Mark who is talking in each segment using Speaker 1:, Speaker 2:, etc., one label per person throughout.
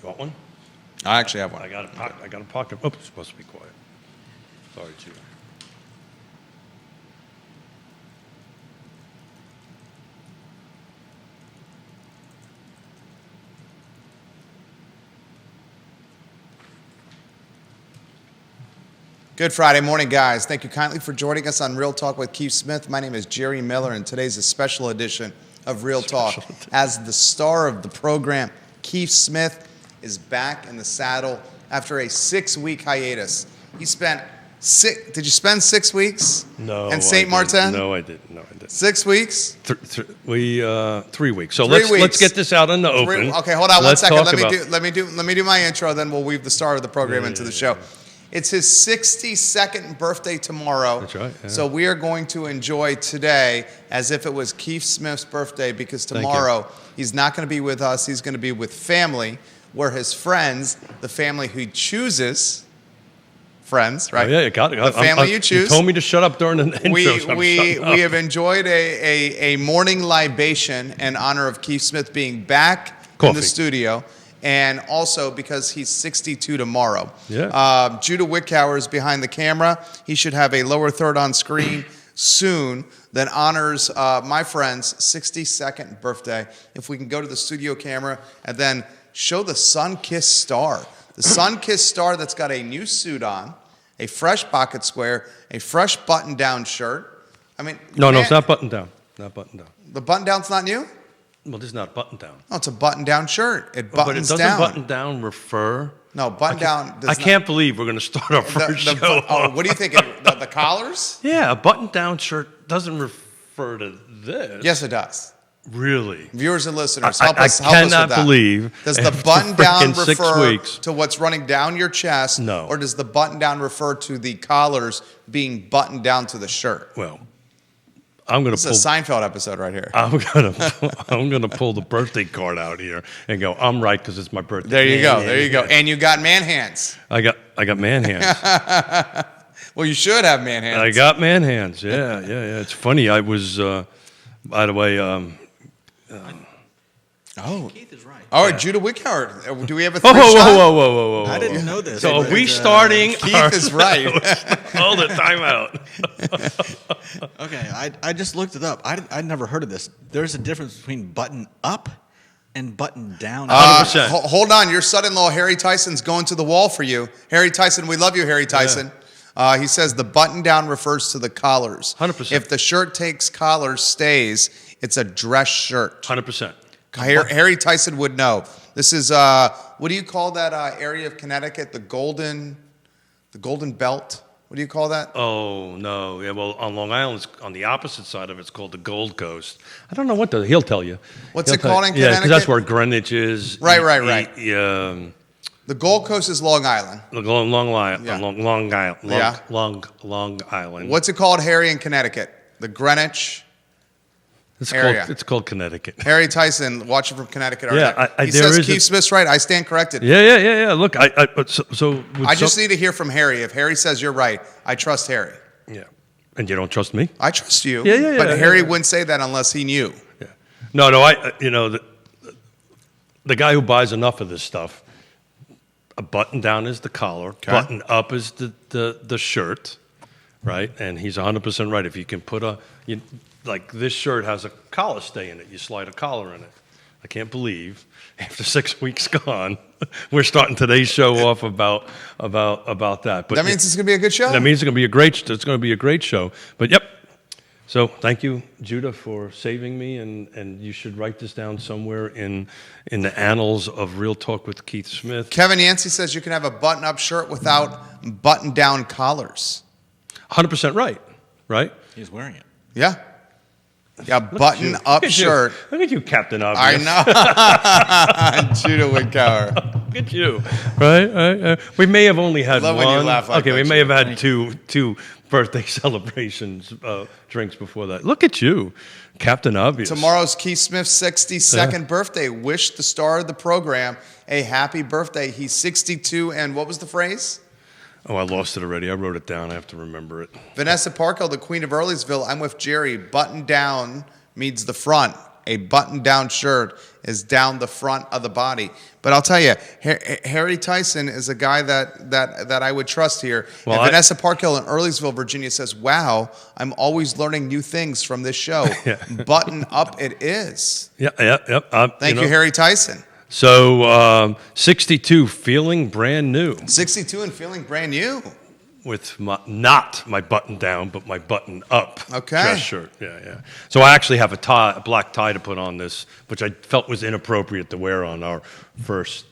Speaker 1: You want one?
Speaker 2: I actually have one.
Speaker 1: I got a pocket. Oh, it's supposed to be quiet. Sorry, Judah.
Speaker 2: Good Friday morning, guys. Thank you kindly for joining us on Real Talk with Keith Smith. My name is Jerry Miller, and today's a special edition of Real Talk. As the star of the program, Keith Smith is back in the saddle after a 6-week hiatus. He spent did you spend 6 weeks?
Speaker 1: No.
Speaker 2: In St. Martin?
Speaker 1: No, I didn't.
Speaker 2: 6 weeks?
Speaker 1: 3 weeks. So
Speaker 2: 3 weeks.
Speaker 1: let's get this out in the open.
Speaker 2: Okay, hold on
Speaker 1: Let's
Speaker 2: 1 second.
Speaker 1: talk
Speaker 2: Let me do my intro, then we'll weave the star of the program into the show. It's his 62nd birthday tomorrow.
Speaker 1: That's right. Yeah.
Speaker 2: So we are going to enjoy today as if it was Keith Smith's birthday, because tomorrow he's not going to be with us. He's going to be with family, where his friends, the family he chooses, friends, right?
Speaker 1: Oh, yeah, you got it.
Speaker 2: The family you choose.
Speaker 1: You told me to shut up during the intro.
Speaker 2: We have enjoyed a morning libation in honor of Keith Smith being back in the studio. And also because he's 62 tomorrow.
Speaker 1: Yeah.
Speaker 2: Judah Wickower is behind the camera. He should have a lower third on screen soon that honors my friend's 62nd birthday. If we can go to the studio camera and then show the sun-kissed star. The sun-kissed star that's got a new suit on, a fresh pocket square, a fresh button-down shirt. I mean,
Speaker 1: No, it's not button down. Not button down.
Speaker 2: The button-down's not new?
Speaker 1: Well, this is not button down.
Speaker 2: No, it's a button-down shirt. It buttons down.
Speaker 1: But it doesn't button down refer.
Speaker 2: No, button down.
Speaker 1: I can't believe we're going to start our first show.
Speaker 2: What do you think? The collars?
Speaker 1: Yeah, a button down shirt doesn't refer to this.
Speaker 2: Yes, it does.
Speaker 1: Really?
Speaker 2: Viewers and listeners, help us
Speaker 1: I cannot
Speaker 2: with that.
Speaker 1: believe.
Speaker 2: Does the button down refer
Speaker 1: 6
Speaker 2: to what's running down your chest?
Speaker 1: No.
Speaker 2: Or does the button down refer to the collars being buttoned down to the shirt?
Speaker 1: Well, I'm going to pull.
Speaker 2: It's a Seinfeld episode right here.
Speaker 1: I'm going to pull the birthday card out here and go. I'm right because it's my birthday.
Speaker 2: There you go. There you go. And you got man hands.
Speaker 1: I got man hands.
Speaker 2: Well, you should have man hands.
Speaker 1: I got man hands. Yeah. It's funny. I was, by the way.
Speaker 3: Keith is right.
Speaker 2: All right, Judah Wickower. Do we have a
Speaker 1: Whoa,
Speaker 2: three shot?
Speaker 1: whoa.
Speaker 3: I didn't know this.
Speaker 1: So are we starting?
Speaker 2: Keith is right.
Speaker 1: Hold it, time out.
Speaker 3: Okay, I just looked it up. I'd never heard of this. There's a difference between button up and button down.
Speaker 1: 100%.
Speaker 2: Hold on. Your son-in-law, Harry Tyson's going to the wall for you. Harry Tyson, we love you, Harry Tyson. Yeah. He says the button down refers to the collars.
Speaker 1: 100%.
Speaker 2: If the shirt takes collars, stays, it's a dress shirt.
Speaker 1: 100%.
Speaker 2: Harry Tyson would know. This is, what do you call that area of Connecticut? The Golden Belt? What do you call that?
Speaker 1: Oh, no. Yeah, well, on Long Island, on the opposite side of it, it's called the Gold Coast. I don't know what he'll tell you.
Speaker 2: What's it called in Connecticut?
Speaker 1: Yeah, because that's where Greenwich is.
Speaker 2: Right. The Gold Coast is Long Island.
Speaker 1: Long Island.
Speaker 2: Yeah.
Speaker 1: Long Island.
Speaker 2: What's it called, Harry, in Connecticut? The Greenwich area.
Speaker 1: It's called Connecticut.
Speaker 2: Harry Tyson, watching from Connecticut.
Speaker 1: Yeah,
Speaker 2: he says Keith Smith's right. I stand corrected.
Speaker 1: Yeah. Look, I
Speaker 2: just need to hear from Harry. If Harry says you're right, I trust Harry.
Speaker 1: Yeah, and you don't trust me?
Speaker 2: I trust you.
Speaker 1: Yeah.
Speaker 2: But Harry wouldn't say that unless he knew.
Speaker 1: Yeah. No. The guy who buys enough of this stuff. A button down is the collar. Okay. Button up is the shirt, right? And he's 100% right. If you can put like this shirt has a collar stay in it. You slide a collar in it. I can't believe after 6 weeks gone, we're starting today's show off about that. But
Speaker 2: that means it's going to be a good show.
Speaker 1: That means it's going to be a great show. But yep. So thank you, Judah, for saving me, and you should write this down somewhere in the annals of Real Talk with Keith Smith.
Speaker 2: Kevin Yancey says you can have a button-up shirt without button-down collars.
Speaker 1: 100% right?
Speaker 3: He's wearing it.
Speaker 2: Yeah. Yeah, button-up shirt.
Speaker 1: Look at you, Captain Obvious.
Speaker 2: I know. Judah Wickower.
Speaker 1: Look at you. Right? We may have only had one.
Speaker 2: When you laugh like
Speaker 1: okay, we may have had two birthday celebrations, drinks before that. Look at you, Captain Obvious.
Speaker 2: Tomorrow's Keith Smith's 62nd birthday. Wish the star of the program a happy birthday. He's 62, and what was the phrase?
Speaker 1: Oh, I lost it already. I wrote it down. I have to remember it.
Speaker 2: Vanessa Parkhill, the Queen of Earlysville. I'm with Jerry. Button down means the front. A button down shirt is down the front of the body. But I'll tell you, Harry Tyson is a guy that I would trust here.
Speaker 1: Well,
Speaker 2: and Vanessa Parkhill in Earlysville, Virginia says, "Wow, I'm always learning new things from this show." Button up it is. Thank you, Harry Tyson.
Speaker 1: So 62, feeling brand new.
Speaker 2: 62 and feeling brand new.
Speaker 1: With not my button down, but my button up dress shirt. Yeah. So I actually have a black tie to put on this, which I felt was inappropriate to wear on our first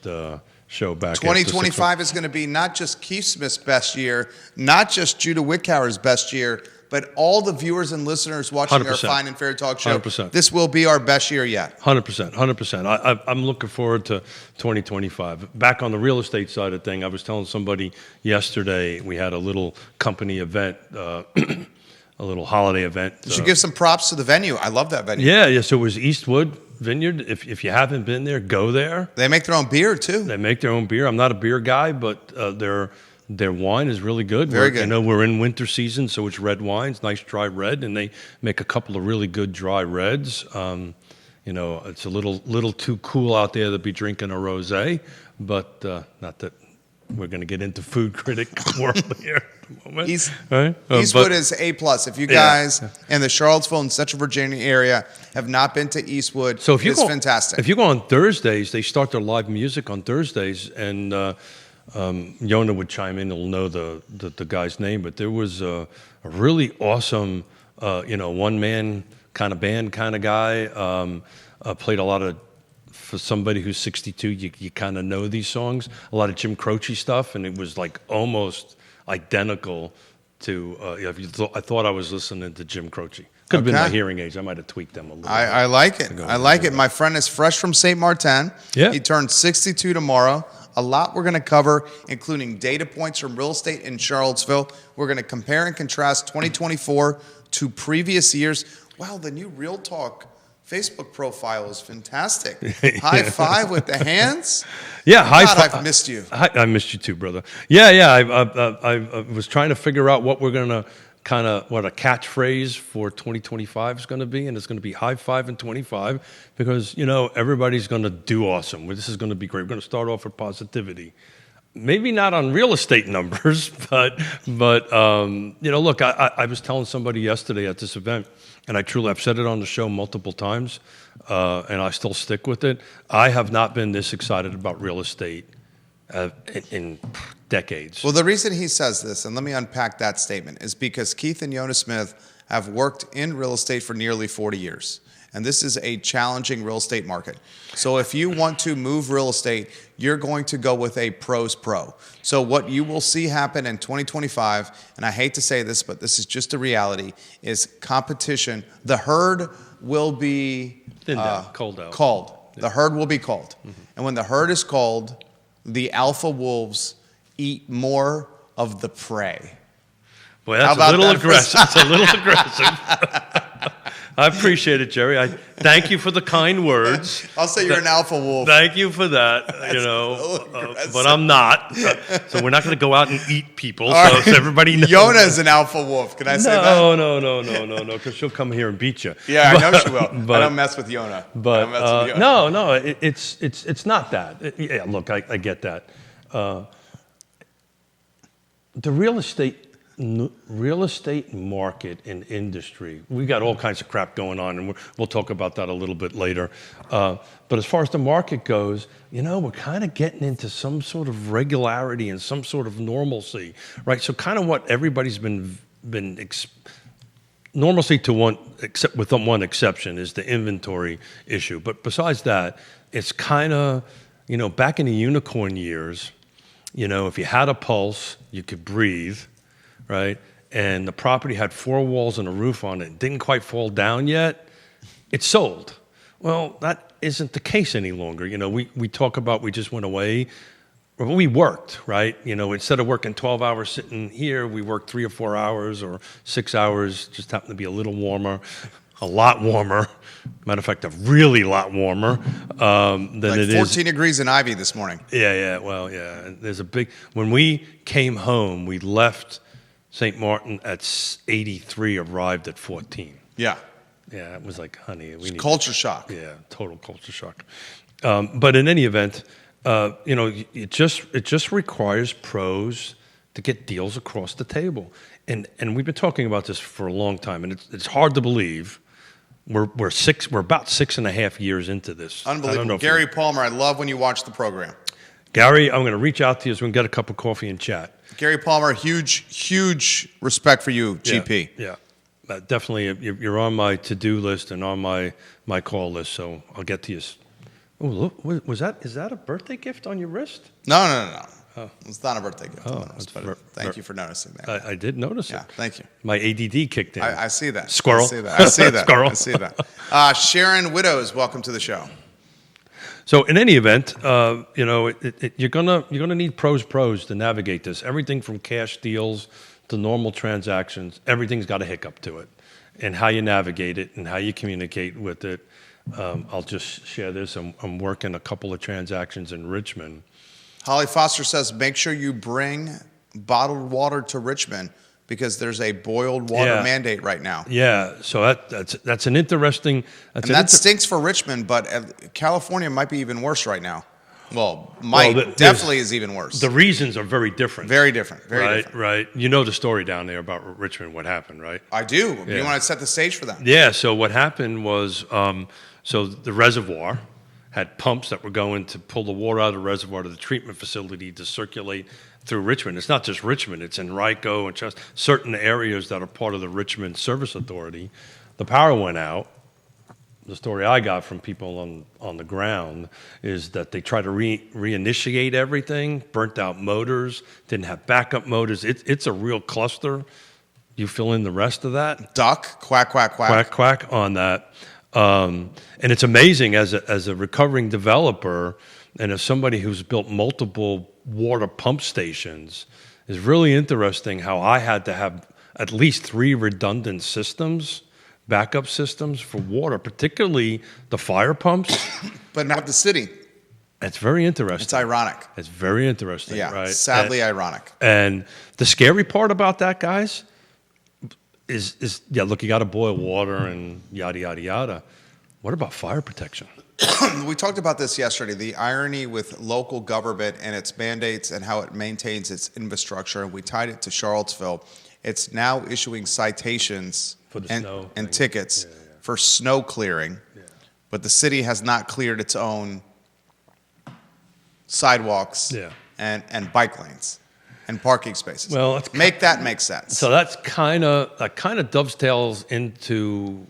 Speaker 1: show back.
Speaker 2: 2025 is going to be not just Keith Smith's best year, not just Judah Wickhauer's best year, but all the viewers and listeners watching
Speaker 1: 100%.
Speaker 2: our Fine and Fair Talk show.
Speaker 1: 100%.
Speaker 2: This will be our best year yet.
Speaker 1: 100%. I'm looking forward to 2025. Back on the real estate side of thing, I was telling somebody yesterday we had a little company event, a little holiday event.
Speaker 2: You should give some props to the venue. I love that venue.
Speaker 1: Yeah. So it was Eastwood Vineyard. If you haven't been there, go there.
Speaker 2: They make their own beer too.
Speaker 1: They make their own beer. I'm not a beer guy, but their wine is really good.
Speaker 2: Very good.
Speaker 1: You know, we're in winter season, so it's red wines, nice dry red, and they make a couple of really good dry reds. You know, it's a little too cool out there to be drinking a rosé, but not that we're going to get into food critic world here at the moment.
Speaker 2: Eastwood is A+. If you guys in the Charlottesville and Central Virginia area have not been to Eastwood, it's fantastic.
Speaker 1: If you go on Thursdays, they start their live music on Thursdays, and Yonna would chime in. He'll know the guy's name, but there was a really awesome, one-man kind of band kind of guy. Played a lot of, for somebody who's 62, you kind of know these songs. A lot of Jim Croce stuff, and it was like almost identical to. I thought I was listening to Jim Croce. Could have been my hearing aids. I might have tweaked them a little.
Speaker 2: I like it. I like it. My friend is fresh from St. Martin.
Speaker 1: Yeah.
Speaker 2: He turned 62 tomorrow. A lot we're going to cover, including data points from real estate in Charlottesville. We're going to compare and contrast 2024 to previous years. Wow, the new Real Talk Facebook profile is fantastic. High five with the hands.
Speaker 1: Yeah, high five.
Speaker 2: I've missed you.
Speaker 1: I missed you too, brother. Yeah. I was trying to figure out what we're going to what a catchphrase for 2025 is going to be, and it's going to be high five in 25 because, everybody's going to do awesome. This is going to be great. We're going to start off with positivity. Maybe not on real estate numbers, but look, I was telling somebody yesterday at this event, and I've said it on the show multiple times, and I still stick with it. I have not been this excited about real estate in decades.
Speaker 2: Well, the reason he says this, and let me unpack that statement, is because Keith and Yonna Smith have worked in real estate for nearly 40 years. And this is a challenging real estate market. So if you want to move real estate, you're going to go with a pro's pro. So what you will see happen in 2025, and I hate to say this, but this is just a reality, is competition. The herd will be
Speaker 1: called out.
Speaker 2: Yeah. The herd will be called. Mm-hmm. And when the herd is called, the alpha wolves eat more of the prey.
Speaker 1: Boy, that's a little aggressive. It's a little aggressive. I appreciate it, Jerry. I thank you for the kind words.
Speaker 2: I'll say you're an alpha wolf.
Speaker 1: Thank you for that. But I'm not. So we're not going to go out and eat people. So everybody knows.
Speaker 2: Yonna's an alpha wolf. Can I say that?
Speaker 1: No. Because she'll come here and beat you.
Speaker 2: Yeah, I know she will. I don't mess with Yonna.
Speaker 1: But no, it's not that. Yeah, look, I get that. The real estate market and industry, we got all kinds of crap going on, and we'll talk about that a little bit later. But as far as the market goes, we're kind of getting into some sort of regularity and some sort of normalcy, right? So kind of what everybody's been normalcy to one, except with one exception, is the inventory issue. But besides that, it's kind of, back in the unicorn years, if you had a pulse, you could breathe, right? And the property had 4 walls and a roof on it, didn't quite fall down yet, it sold. Well, that isn't the case any longer. We talk about we just went away. Well, we worked, right? Instead of working 12 hours sitting here, we worked 3 or 4 hours or 6 hours, just happened to be a little warmer, a lot warmer. Matter of fact, a really lot warmer than
Speaker 2: like
Speaker 1: it
Speaker 2: 14 degrees in Ivy this morning.
Speaker 1: Yeah. Well, yeah. There's when we came home, we left St. Martin at 83, arrived at 14.
Speaker 2: Yeah.
Speaker 1: Yeah, it was like, honey, we need
Speaker 2: Culture shock.
Speaker 1: Yeah, total culture shock. But in any event, it just requires pros to get deals across the table. And we've been talking about this for a long time, and it's hard to believe. We're about 6.5 years into this.
Speaker 2: Unbelievable. Gary Palmer, I love when you watch the program.
Speaker 1: Gary, I'm going to reach out to you so we can get a cup of coffee and chat.
Speaker 2: Gary Palmer, huge respect for you, GP.
Speaker 1: Yeah. Definitely, you're on my to-do list and on my call list, so I'll get to you. Oh, look, is that a birthday gift on your wrist?
Speaker 2: No. Oh. It's not a birthday gift. Thank you for noticing that.
Speaker 1: I did notice it.
Speaker 2: Yeah, thank you.
Speaker 1: My ADD kicked in.
Speaker 2: I see that.
Speaker 1: Squirrel.
Speaker 2: I see that.
Speaker 1: Squirrel.
Speaker 2: I see that. Sharon Widows, welcome to the show.
Speaker 1: So in any event, you're gonna need pros to navigate this. Everything from cash deals to normal transactions, everything's got a hiccup to it, and how you navigate it and how you communicate with it. I'll just share this. I'm working a couple of transactions in Richmond.
Speaker 2: Holly Foster says, make sure you bring bottled water to Richmond because there's a boiled water mandate right now.
Speaker 1: Yeah, so that's an interesting.
Speaker 2: That stinks for Richmond, but California might be even worse right now. Well, definitely is even worse.
Speaker 1: The reasons are very different.
Speaker 2: Very different.
Speaker 1: Right. You know the story down there about Richmond, what happened, right?
Speaker 2: I do. Yeah. You want to set the stage for that?
Speaker 1: Yeah, so what happened was, so the reservoir had pumps that were going to pull the water out of the reservoir to the treatment facility to circulate through Richmond. It's not just Richmond. It's Enrico and just certain areas that are part of the Richmond Service Authority. The power went out. The story I got from people on the ground is that they tried to reinitiate everything, burnt out motors, didn't have backup motors. It's a real cluster. You fill in the rest of that.
Speaker 2: Duck, quack, quack, quack.
Speaker 1: Quack, quack on that. And it's amazing as a recovering developer and as somebody who's built multiple water pump stations, is really interesting how I had to have at least 3 redundant systems, backup systems for water, particularly the fire pumps.
Speaker 2: But not the city.
Speaker 1: It's very interesting.
Speaker 2: It's ironic.
Speaker 1: It's very interesting, right?
Speaker 2: Sadly ironic.
Speaker 1: And the scary part about that, guys, is look, you got to boil water and yada, yada, yada. What about fire protection?
Speaker 2: We talked about this yesterday, the irony with local government and its mandates and how it maintains its infrastructure. And we tied it to Charlottesville. It's now issuing citations
Speaker 1: for the snow
Speaker 2: and tickets for snow clearing. Yeah. But the city has not cleared its own sidewalks and bike lanes and parking spaces.
Speaker 1: Well,
Speaker 2: make sense.
Speaker 1: So that kind of dovetails into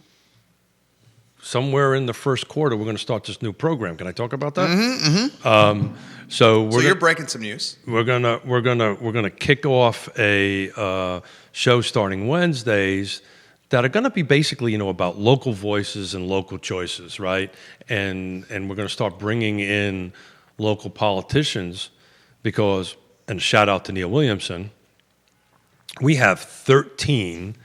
Speaker 1: somewhere in the first quarter. We're going to start this new program. Can I talk about that?
Speaker 2: Mm-hmm.
Speaker 1: So
Speaker 2: you're breaking some news.
Speaker 1: We're gonna kick off a show starting Wednesdays that are going to be basically about local voices and local choices, right? And we're going to start bringing in local politicians because, and shout out to Neil Williamson, we have 13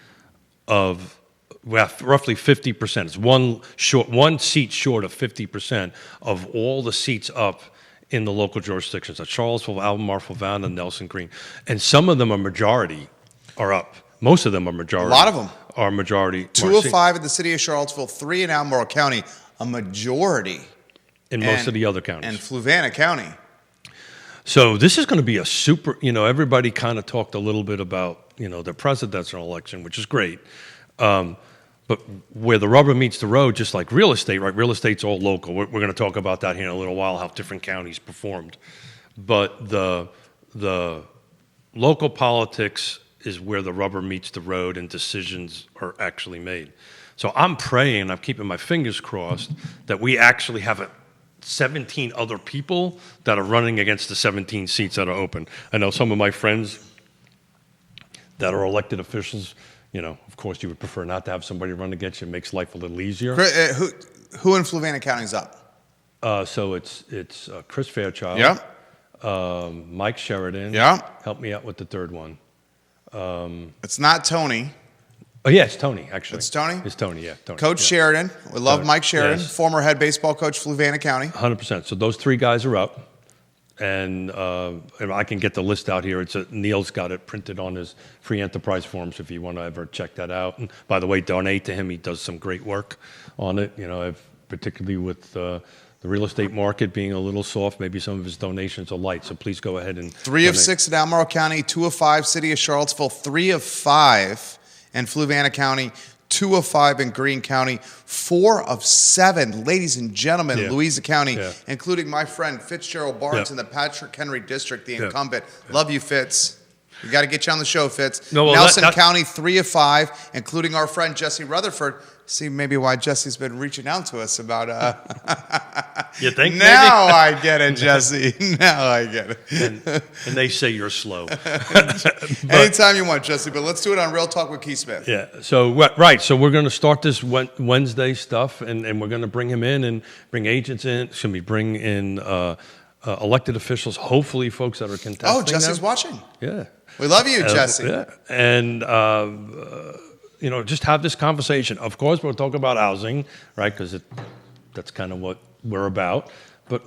Speaker 1: of. We have roughly 50%. It's one seat short of 50% of all the seats up in the local jurisdictions at Charlottesville, Albemarle, Fluvanna, Nelson Green, and some of them are up. Most of them are majority.
Speaker 2: A lot of them
Speaker 1: are majority.
Speaker 2: 205 in the city of Charlottesville, 3 in Albemarle County, a majority
Speaker 1: in most of the other counties,
Speaker 2: and Fluvanna County.
Speaker 1: So this is going to be a super. Everybody kind of talked a little bit about the presidential election, which is great. But where the rubber meets the road, just like real estate, right? Real estate's all local. We're going to talk about that here in a little while, how different counties performed. But the local politics is where the rubber meets the road and decisions are actually made. So I'm praying, I'm keeping my fingers crossed, that we actually have 17 other people that are running against the 17 seats that are open. I know some of my friends that are elected officials, of course, you would prefer not to have somebody run against you. It makes life a little easier.
Speaker 2: Who in Fluvanna County is up?
Speaker 1: So it's Chris Fairchild.
Speaker 2: Yeah.
Speaker 1: Mike Sheridan.
Speaker 2: Yeah.
Speaker 1: Help me out with the third one.
Speaker 2: It's not Tony.
Speaker 1: Oh, yeah, it's Tony, actually.
Speaker 2: It's Tony?
Speaker 1: It's Tony, yeah. Tony,
Speaker 2: Coach Sheridan. We love Mike Sheridan,
Speaker 1: yes.
Speaker 2: former head baseball coach, Fluvanna County.
Speaker 1: 100%. So those 3 guys are up. And I can get the list out here. Neil's got it printed on his free enterprise forms if you want to ever check that out. And by the way, donate to him. He does some great work on it. Particularly with the real estate market being a little soft, maybe some of his donations are light. So please go ahead and
Speaker 2: 3 of
Speaker 1: donate.
Speaker 2: 6 in Albemarle County, 2 of 5 City of Charlottesville, 3 of 5 in Fluvanna County, 2 of 5 in Greene County, 4 of 7, ladies and gentlemen,
Speaker 1: Yeah.
Speaker 2: Louisa County,
Speaker 1: Yeah.
Speaker 2: including my friend Fitzgerald Barnes
Speaker 1: Yeah.
Speaker 2: in the Patrick Henry District, the
Speaker 1: Yeah.
Speaker 2: incumbent. Love you, Fitz. We got to get you on the show, Fitz.
Speaker 1: No, well,
Speaker 2: Nelson
Speaker 1: that-
Speaker 2: County, 3 of 5, including our friend Jesse Rutherford. See, maybe why Jesse's been reaching out to us about.
Speaker 1: You think?
Speaker 2: Now I get it, Jesse. Now I get it.
Speaker 1: And they say you're slow.
Speaker 2: Anytime you want, Jesse, but let's do it on Real Talk with Keith Smith.
Speaker 1: Yeah. So right. So we're going to start this Wednesday stuff, and we're going to bring him in and bring agents in. Should we bring in elected officials? Hopefully, folks that are contesting.
Speaker 2: Oh, Jesse's
Speaker 1: them.
Speaker 2: watching.
Speaker 1: Yeah.
Speaker 2: We love you, Jesse.
Speaker 1: Yeah. And just have this conversation. Of course, we'll talk about housing, right? Because that's kind of what we're about. But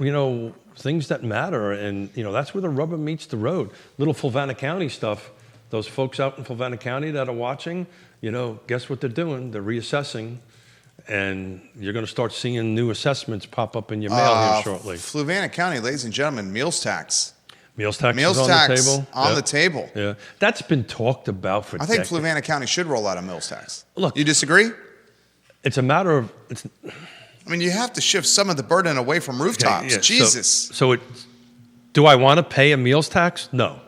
Speaker 1: things that matter, and that's where the rubber meets the road. Little Fluvanna County stuff. Those folks out in Fluvanna County that are watching, guess what they're doing? They're reassessing, and you're going to start seeing new assessments pop up in your mail here shortly.
Speaker 2: Fluvanna County, ladies and gentlemen, meals tax.
Speaker 1: Meals tax
Speaker 2: Meals
Speaker 1: is on
Speaker 2: tax
Speaker 1: the table.
Speaker 2: on
Speaker 1: Yeah.
Speaker 2: the table.
Speaker 1: Yeah, that's been talked about for
Speaker 2: I think
Speaker 1: decades.
Speaker 2: Fluvanna County should roll out a meals tax.
Speaker 1: Look,
Speaker 2: You disagree?
Speaker 1: it's a matter of
Speaker 2: I mean, you have to shift some of the burden away from rooftops.
Speaker 1: yeah,
Speaker 2: Jesus.
Speaker 1: Do I want to pay a meals tax? No.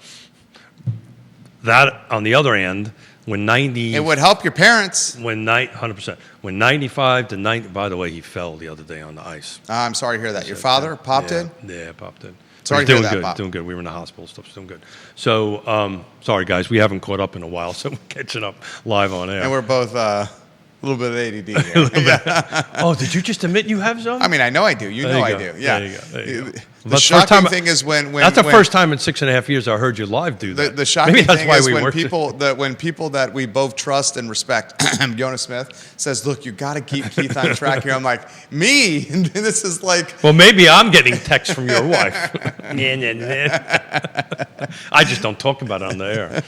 Speaker 1: That on the other end, when 90,
Speaker 2: It would help your parents.
Speaker 1: 100%, when 95 to 90. By the way, he fell the other day on the ice.
Speaker 2: I'm sorry to hear that. Your father popped in?
Speaker 1: Yeah, popped in.
Speaker 2: Sorry
Speaker 1: He's
Speaker 2: to hear
Speaker 1: doing
Speaker 2: that,
Speaker 1: good.
Speaker 2: Pop.
Speaker 1: Doing good. We were in the hospital. Stuff's doing good. So, sorry guys, we haven't caught up in a while, so we're catching up live on air.
Speaker 2: And we're both a little bit of ADD here. Yeah.
Speaker 1: Oh, did you just admit you have some?
Speaker 2: I mean, I know I do. You
Speaker 1: There
Speaker 2: know
Speaker 1: you
Speaker 2: I
Speaker 1: go.
Speaker 2: do. Yeah.
Speaker 1: There you go. There you go.
Speaker 2: The
Speaker 1: That's the first
Speaker 2: shocking
Speaker 1: time-
Speaker 2: thing is when
Speaker 1: That's the
Speaker 2: when-
Speaker 1: first time in 6.5 years I heard you live do that.
Speaker 2: The shocking
Speaker 1: Maybe that's
Speaker 2: thing
Speaker 1: why
Speaker 2: is
Speaker 1: we
Speaker 2: when
Speaker 1: worked.
Speaker 2: people that we both trust and respect, Yonna Smith says, "Look, you got to keep Keith on track here." I'm like, me? This is like,
Speaker 1: Well, maybe I'm getting texts from your wife. I just don't talk about it on the air.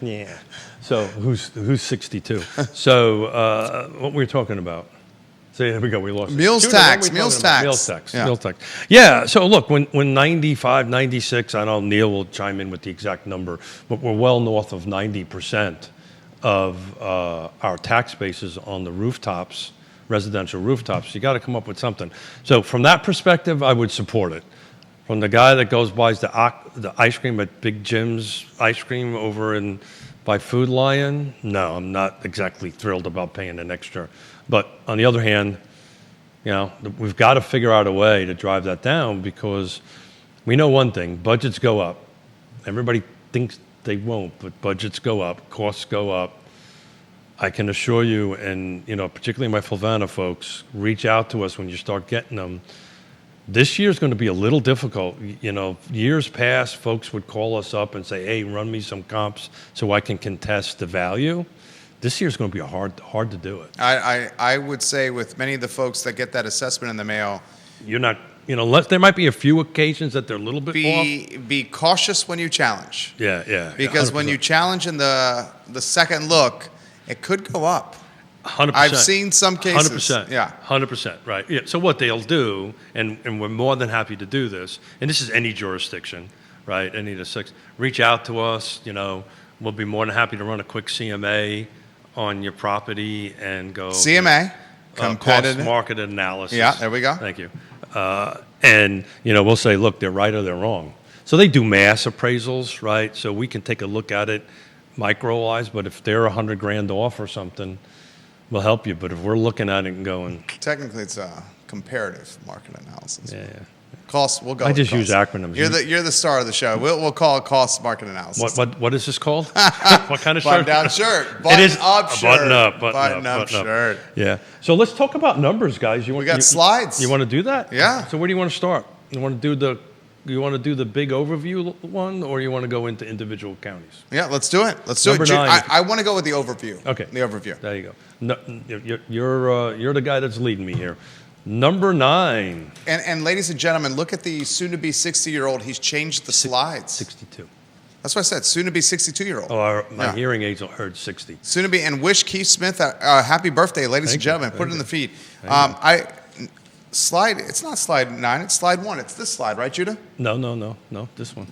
Speaker 1: Yeah. So who's 62? So what were we talking about? So here we go. We lost it.
Speaker 2: Meals
Speaker 1: Judah, what
Speaker 2: tax,
Speaker 1: were we
Speaker 2: meals
Speaker 1: talking about?
Speaker 2: tax.
Speaker 1: Meals tax.
Speaker 2: Yeah.
Speaker 1: Meals tax. Yeah. So look, when 95, 96, I know Neil will chime in with the exact number, but we're well north of 90% of our tax bases on the rooftops, residential rooftops. You got to come up with something. So from that perspective, I would support it. From the guy that goes buys the ice cream at Big Jim's ice cream over by Food Lion, no, I'm not exactly thrilled about paying an extra. But on the other hand, we've got to figure out a way to drive that down, because we know one thing: budgets go up. Everybody thinks they won't, but budgets go up, costs go up. I can assure you, and particularly my Fluvanna folks, reach out to us when you start getting them. This year's going to be a little difficult. Years past, folks would call us up and say, "Hey, run me some comps so I can contest the value." This year's going to be hard to do it.
Speaker 2: I would say with many of the folks that get that assessment in the mail,
Speaker 1: You're not, there might be a few occasions that they're a little bit off.
Speaker 2: be cautious when you challenge.
Speaker 1: Yeah.
Speaker 2: Because when you challenge in the second look, it could go up.
Speaker 1: 100%.
Speaker 2: I've seen some cases.
Speaker 1: 100%.
Speaker 2: Yeah.
Speaker 1: 100%. Right. Yeah. So what they'll do, and we're more than happy to do this, and this is any jurisdiction, right? Any of the 6, reach out to us. We'll be more than happy to run a quick CMA on your property and go
Speaker 2: CMA,
Speaker 1: cost
Speaker 2: competitive.
Speaker 1: market analysis.
Speaker 2: Yeah, there we go.
Speaker 1: Thank you. And we'll say, look, they're right or they're wrong. So they do mass appraisals, right? So we can take a look at it micro-wise, but if they're $100,000 off or something, we'll help you. But if we're looking at it and going,
Speaker 2: Technically, it's a comparative market analysis.
Speaker 1: yeah.
Speaker 2: Cost. We'll go.
Speaker 1: I
Speaker 2: with
Speaker 1: just
Speaker 2: cost.
Speaker 1: use acronyms.
Speaker 2: You're the star of the show. We'll call it cost market analysis.
Speaker 1: What is this called? What kind of shirt?
Speaker 2: Button down shirt.
Speaker 1: It is
Speaker 2: Button up
Speaker 1: a
Speaker 2: shirt.
Speaker 1: button up
Speaker 2: shirt.
Speaker 1: Yeah. So let's talk about numbers, guys.
Speaker 2: We got slides.
Speaker 1: You want to do that?
Speaker 2: Yeah.
Speaker 1: So where do you want to start? You want to do the big overview one, or you want to go into individual counties?
Speaker 2: Yeah, let's do it. Let's do
Speaker 1: Number
Speaker 2: it.
Speaker 1: 9.
Speaker 2: I want to go with the overview.
Speaker 1: Okay.
Speaker 2: The overview.
Speaker 1: There you go. No, you're the guy that's leading me here. Number 9.
Speaker 2: And ladies and gentlemen, look at the soon-to-be 60-year-old. He's changed the slides.
Speaker 1: 62.
Speaker 2: That's what I said. Soon-to-be 62-year-old.
Speaker 1: Oh, my
Speaker 2: Yeah.
Speaker 1: hearing aids heard 60.
Speaker 2: Soon-to-be, and wish Keith Smith a happy birthday, ladies and
Speaker 1: Thank you.
Speaker 2: gentlemen. Put
Speaker 1: Thank
Speaker 2: it in
Speaker 1: you.
Speaker 2: the feed.
Speaker 1: Thank
Speaker 2: Slide. It's not slide 9. It's slide 1. It's this slide, right, Judah?
Speaker 1: No. This one.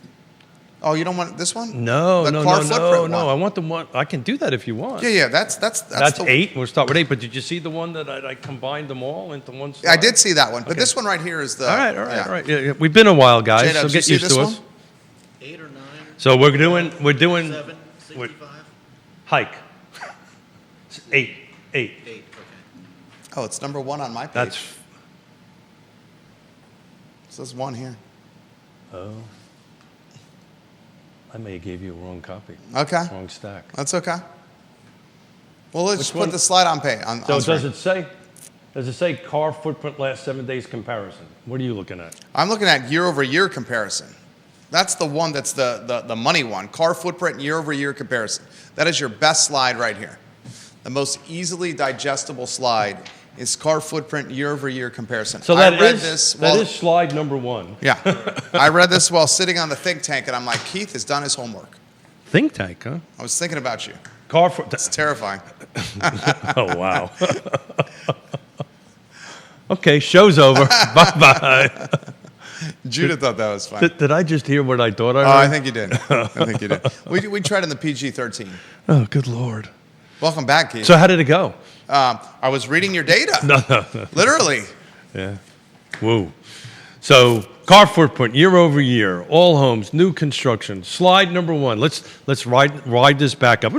Speaker 2: Oh, you don't want this one?
Speaker 1: No.
Speaker 2: The car footprint one.
Speaker 1: I want the one. I can do that if you want.
Speaker 2: Yeah. That's
Speaker 1: That's
Speaker 2: the,
Speaker 1: 8. We'll start with 8. But did you see the one that I combined them all into one slide?
Speaker 2: I did see that one, but
Speaker 1: Okay.
Speaker 2: this one right here is the.
Speaker 1: All right.
Speaker 2: yeah.
Speaker 1: Yeah, we've been a while, guys,
Speaker 2: J-Dub,
Speaker 1: so
Speaker 2: did you
Speaker 1: get
Speaker 2: see
Speaker 1: used
Speaker 2: this
Speaker 1: to
Speaker 2: one?
Speaker 1: us.
Speaker 3: 8 or 9.
Speaker 1: So we're doing
Speaker 3: 7, 65.
Speaker 1: hike. It's 8.
Speaker 3: 8. Okay.
Speaker 2: Oh, it's number 1 on my page.
Speaker 1: That's
Speaker 2: It says 1 here.
Speaker 1: I may have gave you a wrong copy.
Speaker 2: Okay.
Speaker 1: Wrong stack.
Speaker 2: That's okay. Well, let's
Speaker 1: Which
Speaker 2: just put
Speaker 1: one?
Speaker 2: the slide on page. On
Speaker 1: So
Speaker 2: screen.
Speaker 1: does it say car footprint last 7 days comparison? What are you looking at?
Speaker 2: I'm looking at year-over-year comparison. That's the one that's the money one. Car footprint year-over-year comparison. That is your best slide right here. The most easily digestible slide is car footprint year-over-year comparison.
Speaker 1: So
Speaker 2: I
Speaker 1: that
Speaker 2: read
Speaker 1: is
Speaker 2: this
Speaker 1: that
Speaker 2: while-
Speaker 1: is slide number 1.
Speaker 2: Yeah. I read this while sitting on the think tank, and I'm like, Keith has done his homework.
Speaker 1: Think tank, huh?
Speaker 2: I was thinking about you.
Speaker 1: Car foot.
Speaker 2: It's terrifying.
Speaker 1: Oh wow. Okay, show's over. Bye bye.
Speaker 2: Judah thought that was funny.
Speaker 1: Did I just hear what I thought I heard?
Speaker 2: Oh, I think you did. I think you did. We tried in the PG-13.
Speaker 1: Oh, good lord.
Speaker 2: Welcome back, Keith.
Speaker 1: So how did it go?
Speaker 2: I was reading your data.
Speaker 1: No.
Speaker 2: Literally.
Speaker 1: Yeah. Whoa. So car footprint year over year, all homes, new construction. Slide number 1. Let's ride this back up.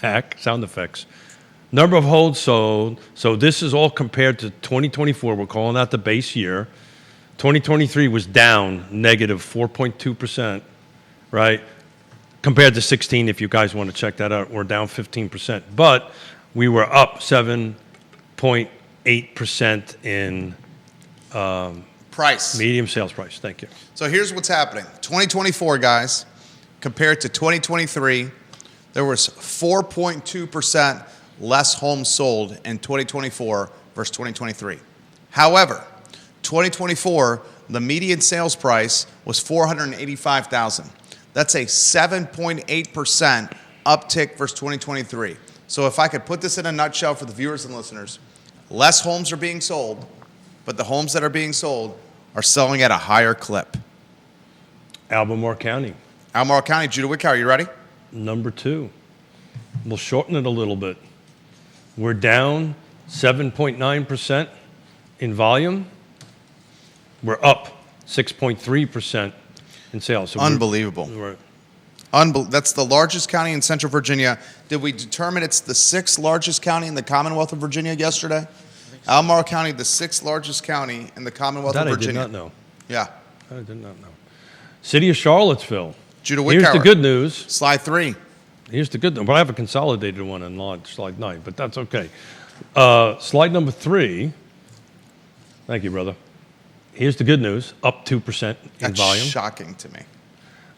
Speaker 1: Back sound effects. Number of homes sold. So this is all compared to 2024. We're calling that the base year. 2023 was down negative 4.2%, right? Compared to 16, if you guys want to check that out, we're down 15%. But we were up 7.8% in
Speaker 2: Price.
Speaker 1: medium sales price. Thank you.
Speaker 2: So here's what's happening. 2024, guys, compared to 2023, there was 4.2% less homes sold in 2024 versus 2023. However, 2024, the median sales price was $485,000. That's a 7.8% uptick versus 2023. So if I could put this in a nutshell for the viewers and listeners, less homes are being sold, but the homes that are being sold are selling at a higher clip.
Speaker 1: Albemarle County,
Speaker 2: Albemarle County, Judah Wick, are you ready?
Speaker 1: number 2. We'll shorten it a little bit. We're down 7.9% in volume. We're up 6.3% in sales. So
Speaker 2: Unbelievable. That's the largest county in Central Virginia. Did we determine it's the 6th largest county in the Commonwealth of Virginia yesterday? Albemarle County, the 6th largest county in the Commonwealth
Speaker 1: That
Speaker 2: of
Speaker 1: I did
Speaker 2: Virginia.
Speaker 1: not know.
Speaker 2: Yeah.
Speaker 1: I did not know. City of Charlottesville.
Speaker 2: Judah
Speaker 1: Here's the
Speaker 2: Wickauer.
Speaker 1: good news.
Speaker 2: Slide 3.
Speaker 1: Here's the good news. But I have a consolidated one on slide 9, but that's okay. Slide number 3. Thank you, brother. Here's the good news. Up 2% in
Speaker 2: That's
Speaker 1: volume.
Speaker 2: shocking to me.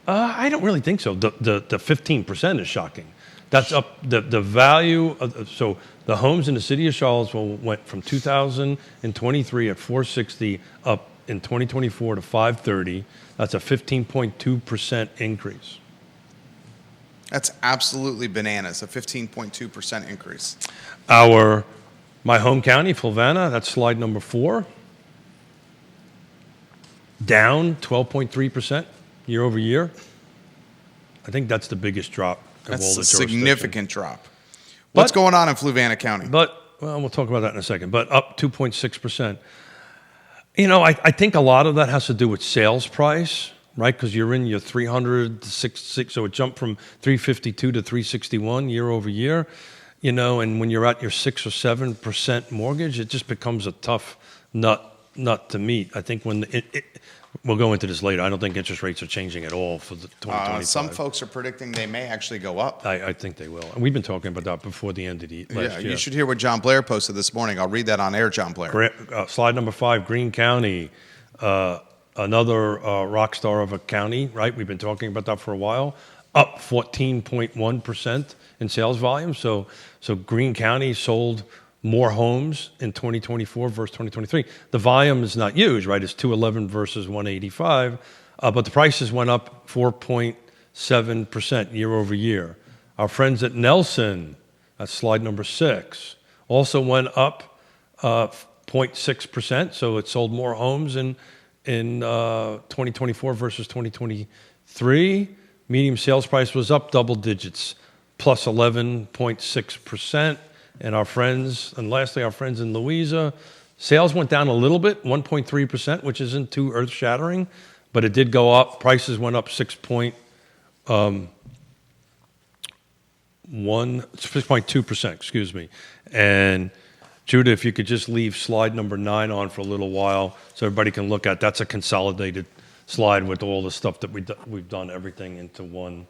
Speaker 1: I don't really think so. The 15% is shocking. That's up the value of, so the homes in the city of Charlottesville went from 2023 at 460 up in 2024 to 530. That's a 15.2% increase.
Speaker 2: That's absolutely bananas, a 15.2% increase.
Speaker 1: My home county, Fluvanna, that's slide number 4. Down 12.3% year over year. I think that's the biggest drop of all
Speaker 2: That's
Speaker 1: the
Speaker 2: a
Speaker 1: jurisdictions.
Speaker 2: significant drop. What's
Speaker 1: But-
Speaker 2: going on in Fluvanna County?
Speaker 1: Well, we'll talk about that in a second. But up 2.6%. You know, I think a lot of that has to do with sales price, right? Because you're in your 300 to 6, so it jumped from 352 to 361 year over year. You know, and when you're at your 6 or 7% mortgage, it just becomes a tough nut to meet. I think when we'll go into this later. I don't think interest rates are changing at all for the 2025.
Speaker 2: Some folks are predicting they may actually go up.
Speaker 1: I think they will. And we've been talking about that before the end of the last year.
Speaker 2: You should hear what John Blair posted this morning. I'll read that on air, John Blair.
Speaker 1: Slide number 5, Greene County, another rock star of a county, right? We've been talking about that for a while. Up 14.1% in sales volume. So Greene County sold more homes in 2024 versus 2023. The volume is not huge, right? It's 211 versus 185, but the prices went up 4.7% year over year. Our friends at Nelson, that's slide number 6, also went up 0.6%. So it sold more homes in 2024 versus 2023. Medium sales price was up double digits, plus 11.6%. And lastly, our friends in Louisa, sales went down a little bit, 1.3%, which isn't too earth-shattering, but it did go up. Prices went up 6.2%, excuse me. And Judah, if you could just leave slide number 9 on for a little while so everybody can look at. That's a consolidated slide with all the stuff that we've done everything into one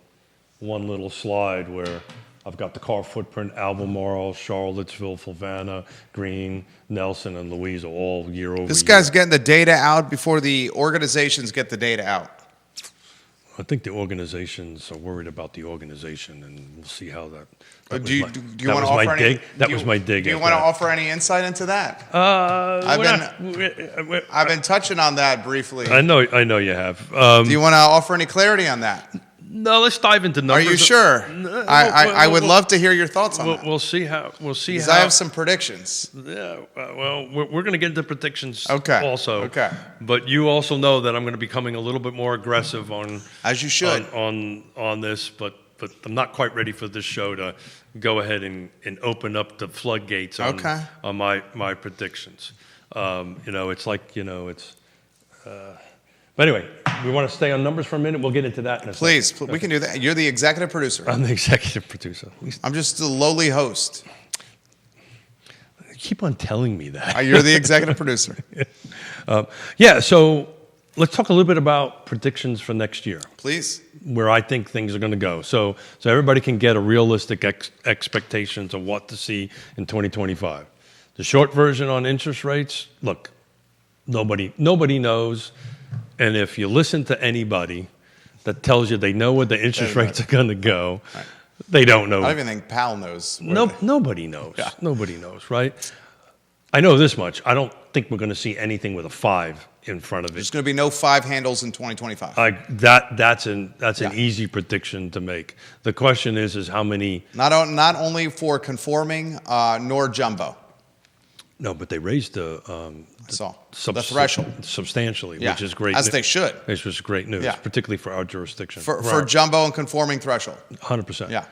Speaker 1: little slide where I've got the car footprint, Albemarle, Charlottesville, Fluvanna, Greene, Nelson, and Louisa all year over year.
Speaker 2: This guy's getting the data out before the organizations get the data out.
Speaker 1: I think the organizations are worried about the organization, and we'll see how that.
Speaker 2: Do you want to offer any?
Speaker 1: That was my dig.
Speaker 2: Do you want to offer any insight into that? I've been touching on that briefly.
Speaker 1: I know you have.
Speaker 2: Do you want to offer any clarity on that?
Speaker 1: No, let's dive into numbers.
Speaker 2: Are you sure? I would love to hear your thoughts on that.
Speaker 1: We'll see how.
Speaker 2: Because I have some predictions.
Speaker 1: Yeah. Well, we're going to get into predictions.
Speaker 2: Okay.
Speaker 1: Also.
Speaker 2: Okay.
Speaker 1: But you also know that I'm going to be becoming a little bit more aggressive on.
Speaker 2: As you should.
Speaker 1: On this, but I'm not quite ready for this show to go ahead and open up the floodgates on my predictions. It's like it's. But anyway, we want to stay on numbers for a minute. We'll get into that in a second.
Speaker 2: Please, we can do that. You're the executive producer.
Speaker 1: I'm the executive producer.
Speaker 2: I'm just a lowly host.
Speaker 1: You keep on telling me that.
Speaker 2: You're the executive producer.
Speaker 1: So let's talk a little bit about predictions for next year.
Speaker 2: Please.
Speaker 1: Where I think things are going to go. So everybody can get a realistic expectations of what to see in 2025. The short version on interest rates, look, nobody knows. And if you listen to anybody that tells you they know where the interest rates are going to go, right. They don't know.
Speaker 2: I don't even think Powell knows.
Speaker 1: Nobody knows.
Speaker 2: Yeah.
Speaker 1: Nobody knows, right? I know this much. I don't think we're going to see anything with a 5 in front of it.
Speaker 2: There's going to be no 5 handles in 2025.
Speaker 1: That's an easy prediction to make. The question is how many?
Speaker 2: Not only for conforming nor jumbo.
Speaker 1: No, but they raised the
Speaker 2: threshold
Speaker 1: substantially, which is great.
Speaker 2: As they should.
Speaker 1: Which was great news, particularly for our jurisdiction.
Speaker 2: For jumbo and conforming threshold.
Speaker 1: 100%.
Speaker 2: Yeah.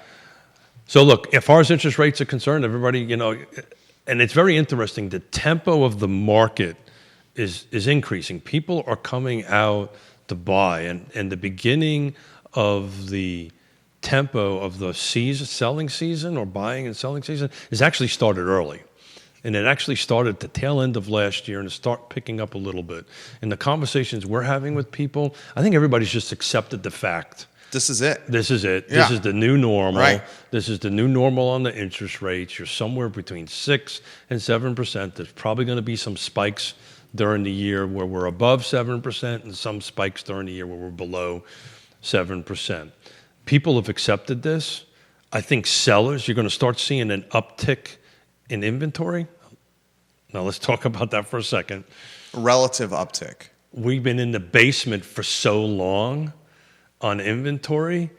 Speaker 1: So look, as far as interest rates are concerned, everybody, and it's very interesting, the tempo of the market is increasing. People are coming out to buy, and the beginning of the tempo of the selling season or buying and selling season is actually started early. And it actually started at the tail end of last year and it started picking up a little bit. In the conversations we're having with people, I think everybody's just accepted the fact.
Speaker 2: This is it.
Speaker 1: Yeah. This is the new normal. Right. This is the new normal on the interest rates. You're somewhere between 6 and 7%. There's probably going to be some spikes during the year where we're above 7% and some spikes during the year where we're below 7%. People have accepted this. I think sellers, you're going to start seeing an uptick in inventory. Now let's talk about that for a second.
Speaker 2: Relative uptick.
Speaker 1: We've been in the basement for so long on inventory.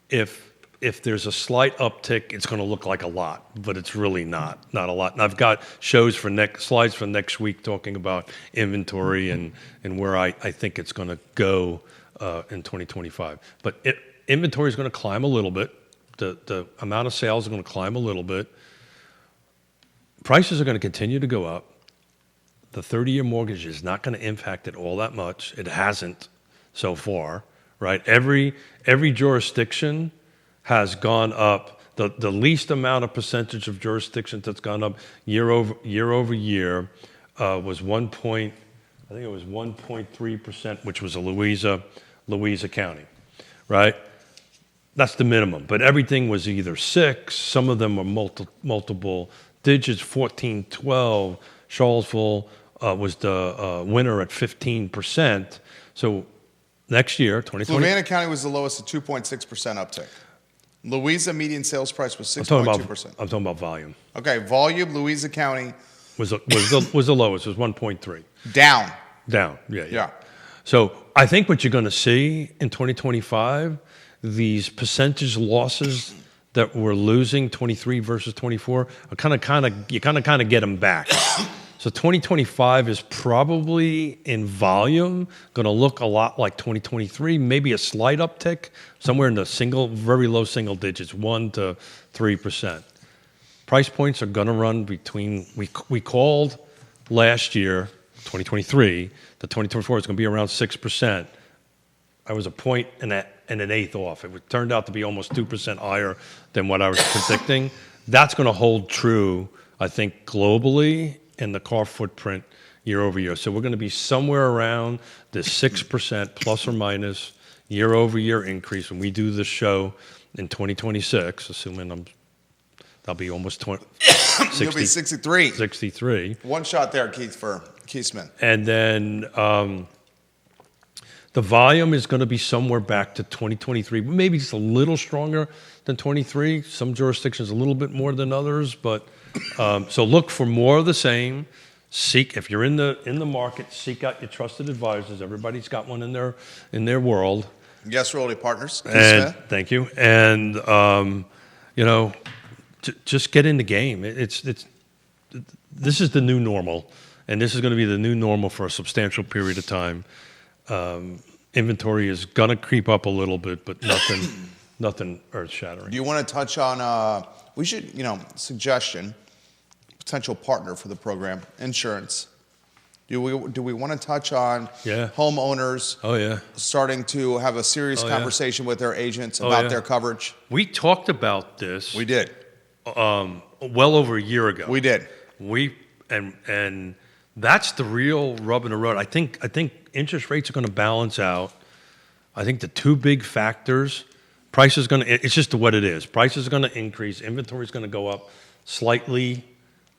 Speaker 1: If there's a slight uptick, it's going to look like a lot, but it's really not a lot. And I've got slides for next week talking about inventory and where I think it's going to go in 2025. But inventory is going to climb a little bit. The amount of sales are going to climb a little bit. Prices are going to continue to go up. The 30-year mortgage is not going to impact it all that much. It hasn't so far, right? Every jurisdiction has gone up. The least amount of percentage of jurisdictions that's gone up year over year was 1.3%, which was a Louisa County, right? That's the minimum. But everything was either 6. Some of them were multiple digits, 14, 12. Charlottesville was the winner at 15%. So next year, 2020.
Speaker 2: Fluvanna County was the lowest at 2.6% uptick. Louisa median sales price was
Speaker 1: I'm talking
Speaker 2: 6.2%.
Speaker 1: I'm talking about volume.
Speaker 2: Okay, volume, Louisa County,
Speaker 1: Was the lowest. It was 1.3.
Speaker 2: down.
Speaker 1: Down. Yeah.
Speaker 2: Yeah.
Speaker 1: So I think what you're going to see in 2025, these percentage losses that we're losing 23 versus 24 are kind of get them back. So 2025 is probably in volume going to look a lot like 2023, maybe a slight uptick somewhere in the very low single digits, 1 to 3%. Price points are going to run between. We called last year, 2023, that 2024 is going to be around 6%. I was a point and an eighth off. It turned out to be almost 2% higher than what I was predicting. That's going to hold true, I think, globally in the car footprint year over year. So we're going to be somewhere around the 6% plus or minus year over year increase when we do the show in 2026, assuming that'll be almost 60,
Speaker 2: You'll be 63.
Speaker 1: 63.
Speaker 2: One shot there, Keith, for Keithsman.
Speaker 1: And then the volume is going to be somewhere back to 2023, maybe just a little stronger than 23. Some jurisdictions a little bit more than others, but so look for more of the same. If you're in the market, seek out your trusted advisors. Everybody's got one in their world.
Speaker 2: Yes, Realty Partners. Keith
Speaker 1: And
Speaker 2: Smith.
Speaker 1: thank you. And just get in the game. This is the new normal, and this is going to be the new normal for a substantial period of time. Inventory is going to creep up a little bit, but nothing earth-shattering.
Speaker 2: Do you want to touch on, we should, suggestion, potential partner for the program, insurance. Do we want to touch on homeowners starting to have a serious conversation with their agents about their coverage?
Speaker 1: We talked about this.
Speaker 2: We did.
Speaker 1: Well over a year ago.
Speaker 2: We did.
Speaker 1: And that's the real rub in the road. I think interest rates are going to balance out. I think the two big factors, price is going to, it's just what it is. Prices are going to increase. Inventory is going to go up slightly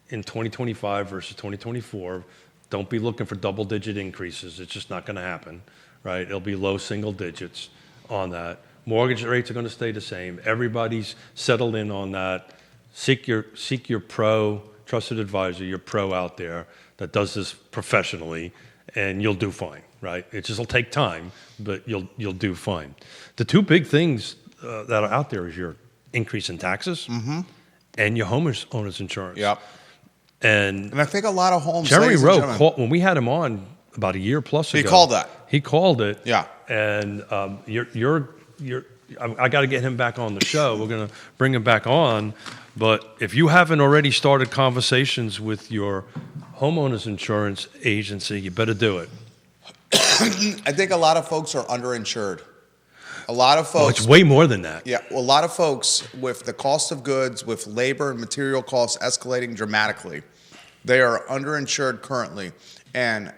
Speaker 1: in 2025 versus 2024. Don't be looking for double-digit increases. It's just not going to happen, right? It'll be low single digits on that. Mortgage rates are going to stay the same. Everybody's settled in on that. Seek your pro, trusted advisor, your pro out there that does this professionally, and you'll do fine, right? It just will take time, but you'll do fine. The two big things that are out there is your increase in taxes and your homeowner's insurance.
Speaker 2: Yep. And I think a lot of homes.
Speaker 1: Jerry Rowe called, when we had him on about a year plus ago.
Speaker 2: He called that.
Speaker 1: He called it.
Speaker 2: Yeah.
Speaker 1: And I got to get him back on the show. We're going to bring him back on. But if you haven't already started conversations with your homeowner's insurance agency, you better do it.
Speaker 2: I think a lot of folks are underinsured. A lot of folks.
Speaker 1: It's way more than that.
Speaker 2: Yeah, well, a lot of folks, with the cost of goods, with labor and material costs escalating dramatically, they are underinsured currently. And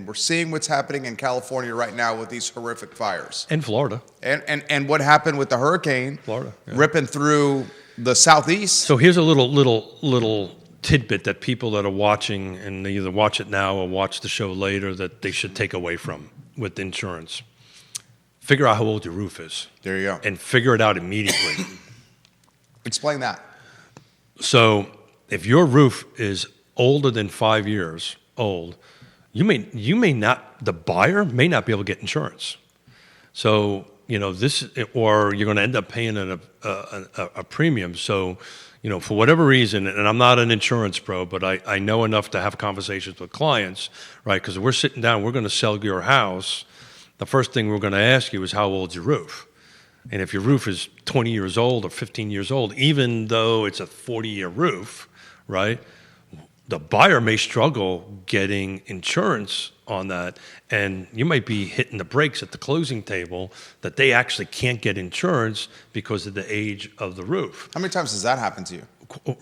Speaker 2: we're seeing what's happening in California right now with these horrific fires.
Speaker 1: And Florida.
Speaker 2: And what happened with the hurricane
Speaker 1: Florida,
Speaker 2: ripping through the southeast.
Speaker 1: So here's a little tidbit that people that are watching, and they either watch it now or watch the show later, that they should take away from with insurance. Figure out how old your roof is.
Speaker 2: There you go.
Speaker 1: And figure it out immediately.
Speaker 2: Explain that.
Speaker 1: So if your roof is older than 5 years old, you may not, the buyer may not be able to get insurance. So, this, or you're going to end up paying a premium. So, for whatever reason, and I'm not an insurance pro, but I know enough to have conversations with clients, right? Because we're sitting down, we're going to sell your house. The first thing we're going to ask you is, how old's your roof? And if your roof is 20 years old or 15 years old, even though it's a 40-year roof, right, the buyer may struggle getting insurance on that, and you might be hitting the brakes at the closing table that they actually can't get insurance because of the age of the roof.
Speaker 2: How many times has that happened to you?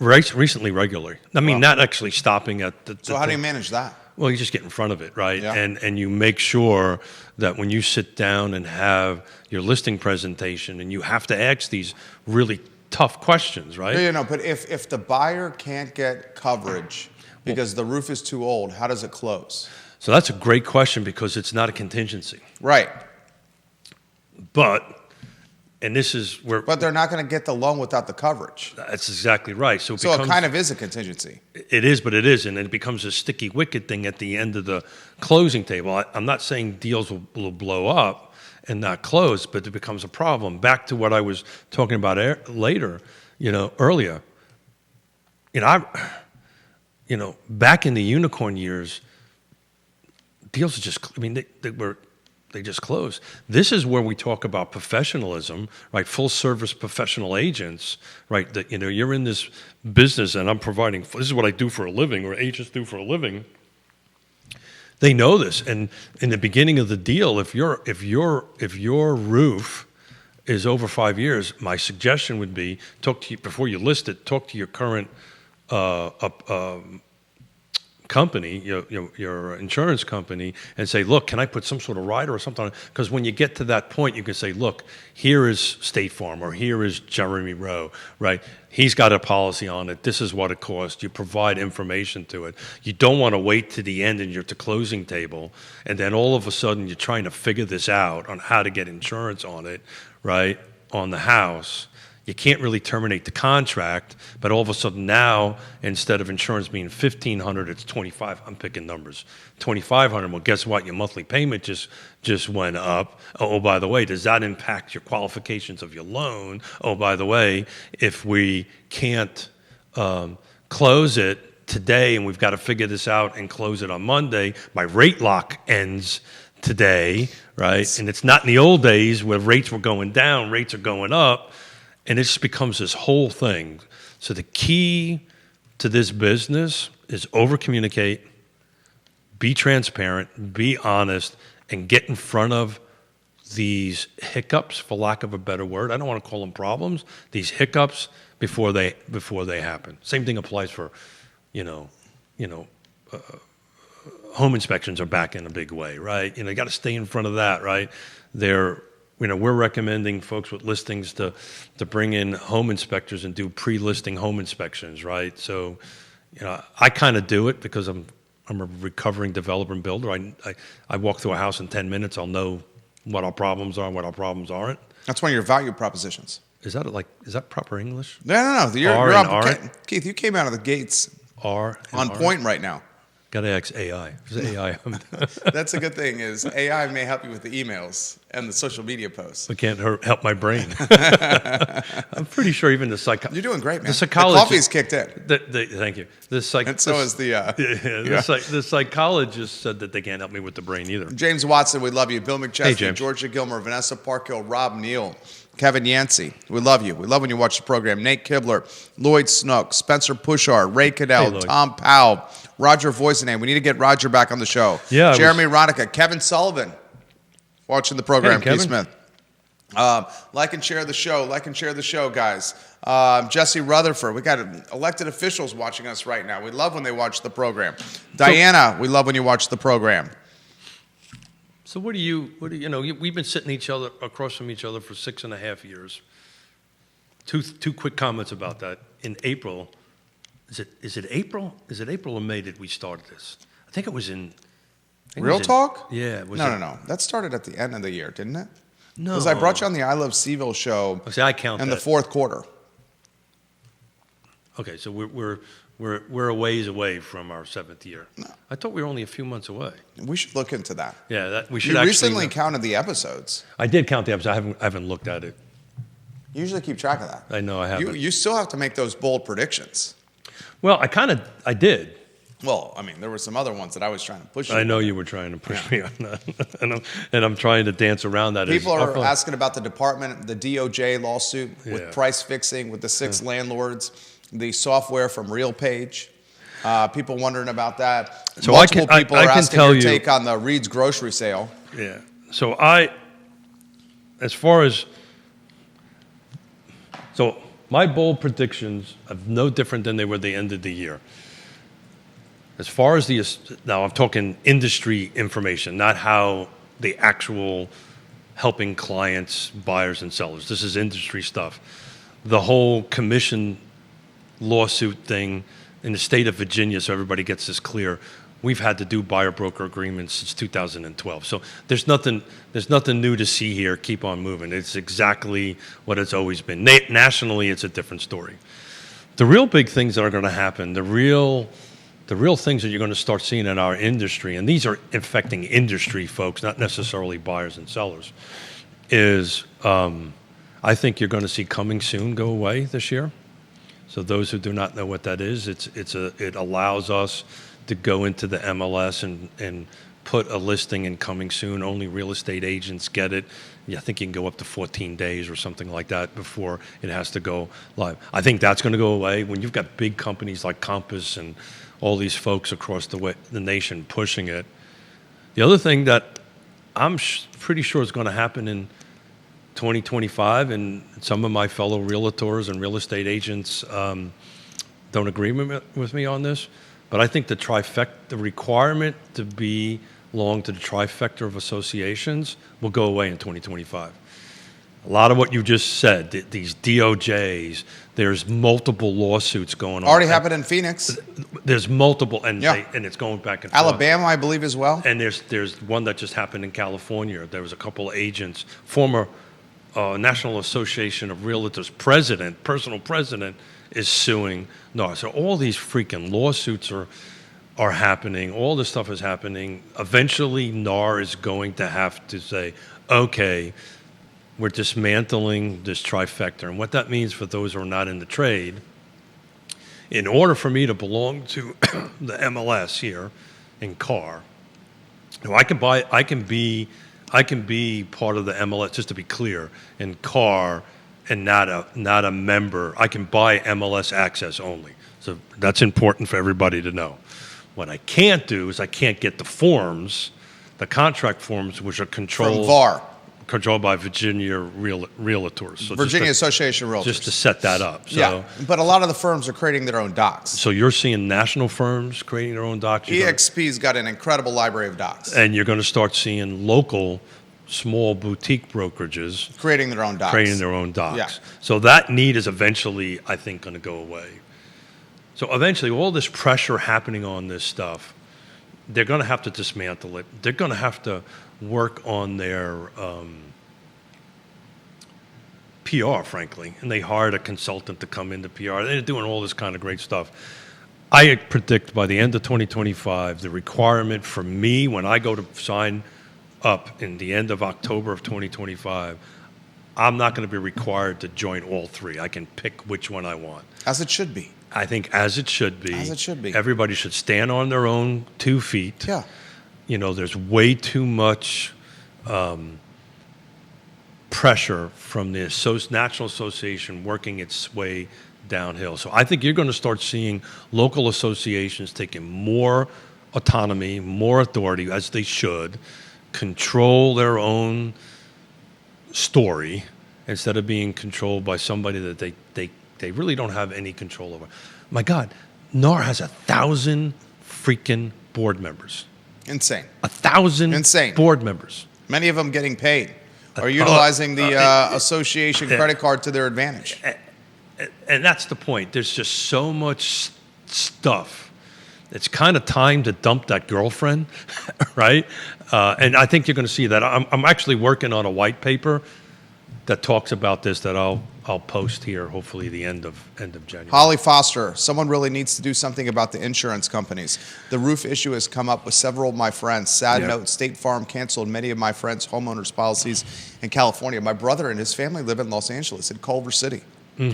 Speaker 1: Recently, regularly. I mean, not actually stopping at the...
Speaker 2: So how do you manage that?
Speaker 1: Well, you just get in front of it, right?
Speaker 2: Yeah.
Speaker 1: And you make sure that when you sit down and have your listing presentation, and you have to ask these really tough questions, right?
Speaker 2: But if the buyer can't get coverage because the roof is too old, how does it close?
Speaker 1: So that's a great question, because it's not a contingency.
Speaker 2: Right.
Speaker 1: But And this is where
Speaker 2: But they're not going to get the loan without the coverage.
Speaker 1: that's exactly right. So
Speaker 2: So it kind of is a contingency.
Speaker 1: it is, but it isn't, and it becomes a sticky wicket thing at the end of the closing table. I'm not saying deals will blow up and not close, but it becomes a problem. Back to what I was talking about earlier. Back in the unicorn years, deals are just. I mean, they just close. This is where we talk about professionalism, right? Full service professional agents, right? That you're in this business, and I'm providing. This is what I do for a living, or agents do for a living. They know this, and in the beginning of the deal, if your roof is over 5 years, my suggestion would be talk to you before you list it. Talk to your current company, your insurance company, and say, look, can I put some sort of rider or something on it? Because when you get to that point, you can say, look, here is State Farm, or here is Jeremy Rowe, right? He's got a policy on it. This is what it costs. You provide information to it. You don't want to wait to the end and you're at the closing table, and then all of a sudden you're trying to figure this out on how to get insurance on it, right, on the house. You can't really terminate the contract, but all of a sudden now, instead of insurance being $1,500, it's $2,500. I'm picking numbers. $2,500. Well, guess what? Your monthly payment just went up. Oh, by the way, does that impact your qualifications of your loan? Oh, by the way, if we can't close it today and we've got to figure this out and close it on Monday, my rate lock ends today, right? And it's not in the old days where rates were going down, rates are going up. And it just becomes this whole thing. So the key to this business is over-communicate, be transparent, be honest, and get in front of these hiccups, for lack of a better word. I don't want to call them problems. These hiccups before they happen. Same thing applies for, home inspections are back in a big way, right? You got to stay in front of that, right? We're recommending folks with listings to bring in home inspectors and do pre-listing home inspections, right? So, I kind of do it because I'm a recovering developer and builder. I walk through a house in 10 minutes. I'll know what our problems are and what our problems aren't.
Speaker 2: That's one of your value propositions.
Speaker 1: Is that proper English?
Speaker 2: No. You're on, Keith, you came out of the gates on point right now.
Speaker 1: Got to ask AI. AI.
Speaker 2: That's a good thing is AI may help you with the emails and the social media posts.
Speaker 1: It can't help my brain. I'm pretty sure even the psychologist.
Speaker 2: You're doing great, man.
Speaker 1: The psychologist.
Speaker 2: The coffee's kicked in.
Speaker 1: Thank you.
Speaker 2: And so is the...
Speaker 1: The psychologist said that they can't help me with the brain either.
Speaker 2: James Watson, we love you. Bill McChesney,
Speaker 1: Hey, James.
Speaker 2: Georgia Gilmer, Vanessa Parkhill, Rob Neal, Kevin Yancey. We love you. We love when you watch the program. Nate Kibler, Lloyd Snook, Spencer Pushar, Ray Cadell,
Speaker 1: Lloyd.
Speaker 2: Tom Powell, Roger Voisinane. We need to get Roger back on the show.
Speaker 1: Yeah,
Speaker 2: Jeremy Ronica, Kevin Sullivan, watching the program.
Speaker 1: Hey,
Speaker 2: Keith Smith. Like and share the show. Like and share the show, guys. Jesse Rutherford. We got elected officials watching us right now. We love when they watch the program. Diana, we love when you watch the program.
Speaker 1: So we've been sitting across from each other for 6.5 years. Two quick comments about that. In April, is it April? Is it April or May that we started this? I think it was in...
Speaker 2: Real Talk?
Speaker 1: Yeah.
Speaker 2: No. That started at the end of the year, didn't it?
Speaker 1: No.
Speaker 2: Because I brought you on the I Love CVille show
Speaker 1: I count
Speaker 2: in
Speaker 1: that.
Speaker 2: the fourth quarter.
Speaker 1: Okay, so we're a ways away from our 7th year.
Speaker 2: No.
Speaker 1: I thought we were only a few months away.
Speaker 2: We should look into that.
Speaker 1: Yeah, we should
Speaker 2: You
Speaker 1: actually...
Speaker 2: recently counted the episodes.
Speaker 1: I did count the episodes. I haven't looked at it.
Speaker 2: You usually keep track of that.
Speaker 1: I know I haven't.
Speaker 2: You still have to make those bold predictions.
Speaker 1: Well, I did.
Speaker 2: Well, I mean, there were some other ones that I was trying to push you.
Speaker 1: I know you were trying to push me on that, and I'm trying to dance around that.
Speaker 2: People are asking about the department, the DOJ lawsuit with price fixing with the 6 landlords, the software from RealPage. People wondering about that.
Speaker 1: So
Speaker 2: Multiple people are asking your
Speaker 1: you,
Speaker 2: take on the Reed's grocery sale.
Speaker 1: Yeah. So my bold predictions are no different than they were at the end of the year. As far as now I'm talking industry information, not how the actual helping clients, buyers and sellers. This is industry stuff. The whole commission lawsuit thing in the state of Virginia, so everybody gets this clear, we've had to do buyer broker agreements since 2012. So there's nothing new to see here. Keep on moving. It's exactly what it's always been. Nationally, it's a different story. The real big things that are going to happen, the real things that you're going to start seeing in our industry, and these are affecting industry folks, not necessarily buyers and sellers, is I think you're going to see coming soon go away this year. So those who do not know what that is, it allows us to go into the MLS and put a listing in coming soon. Only real estate agents get it. Yeah, I think you can go up to 14 days or something like that before it has to go live. I think that's going to go away when you've got big companies like Compass and all these folks across the nation pushing it. The other thing that I'm pretty sure is going to happen in 2025, and some of my fellow realtors and real estate agents don't agree with me on this, but I think the requirement to belong to the trifecta of associations will go away in 2025. A lot of what you just said, these DOJs, there's multiple lawsuits going on.
Speaker 2: Already happened in Phoenix.
Speaker 1: There's multiple, and
Speaker 2: Yeah.
Speaker 1: and it's going back and forth.
Speaker 2: Alabama, I believe, as well.
Speaker 1: And there's one that just happened in California. There was a couple of agents, former National Association of Realtors personal president, is suing NAR. So all these freaking lawsuits are happening. All this stuff is happening. Eventually, NAR is going to have to say, okay, we're dismantling this trifecta. And what that means for those who are not in the trade, in order for me to belong to the MLS here in CAR, I can be part of the MLS, just to be clear, in CAR and not a member. I can buy MLS access only. So that's important for everybody to know. What I can't do is I can't get the forms, the contract forms, which are
Speaker 2: From VAR.
Speaker 1: controlled by Virginia Realtors. So
Speaker 2: Virginia Association of Realtors.
Speaker 1: Just to set that up. So,
Speaker 2: yeah, but a lot of the firms are creating their own docs.
Speaker 1: So you're seeing national firms creating their own docs.
Speaker 2: EXP's got an incredible library of docs.
Speaker 1: And you're going to start seeing local, small boutique brokerages
Speaker 2: Creating their own docs. Yeah.
Speaker 1: So that need is eventually, I think, going to go away. So eventually, all this pressure happening on this stuff, they're going to have to dismantle it. They're going to have to work on their PR, frankly. And they hired a consultant to come into PR. They're doing all this kind of great stuff. I predict by the end of 2025, the requirement for me when I go to sign up in the end of October of 2025, I'm not going to be required to join all three. I can pick which one I want.
Speaker 2: As it should be.
Speaker 1: I think as it should be.
Speaker 2: As it should be.
Speaker 1: Everybody should stand on their own 2 feet.
Speaker 2: Yeah.
Speaker 1: You know, there's way too much pressure from the National Association working its way downhill. So I think you're going to start seeing local associations taking more autonomy, more authority, as they should, control their own story instead of being controlled by somebody that they really don't have any control over. My God, NAR has 1,000 freaking board members.
Speaker 2: Insane.
Speaker 1: 1,000
Speaker 2: Insane.
Speaker 1: board members.
Speaker 2: Many of them getting paid or utilizing the association credit card to their advantage.
Speaker 1: And that's the point. There's just so much stuff. It's kind of time to dump that girlfriend, right? And I think you're going to see that. I'm actually working on a white paper that talks about this that I'll post here, hopefully the end of January.
Speaker 2: Holly Foster, someone really needs to do something about the insurance companies. The roof issue has come up with several of my friends. Sad note, State Farm canceled many of my friends' homeowners policies in California. My brother and his family live in Los Angeles, in Culver City.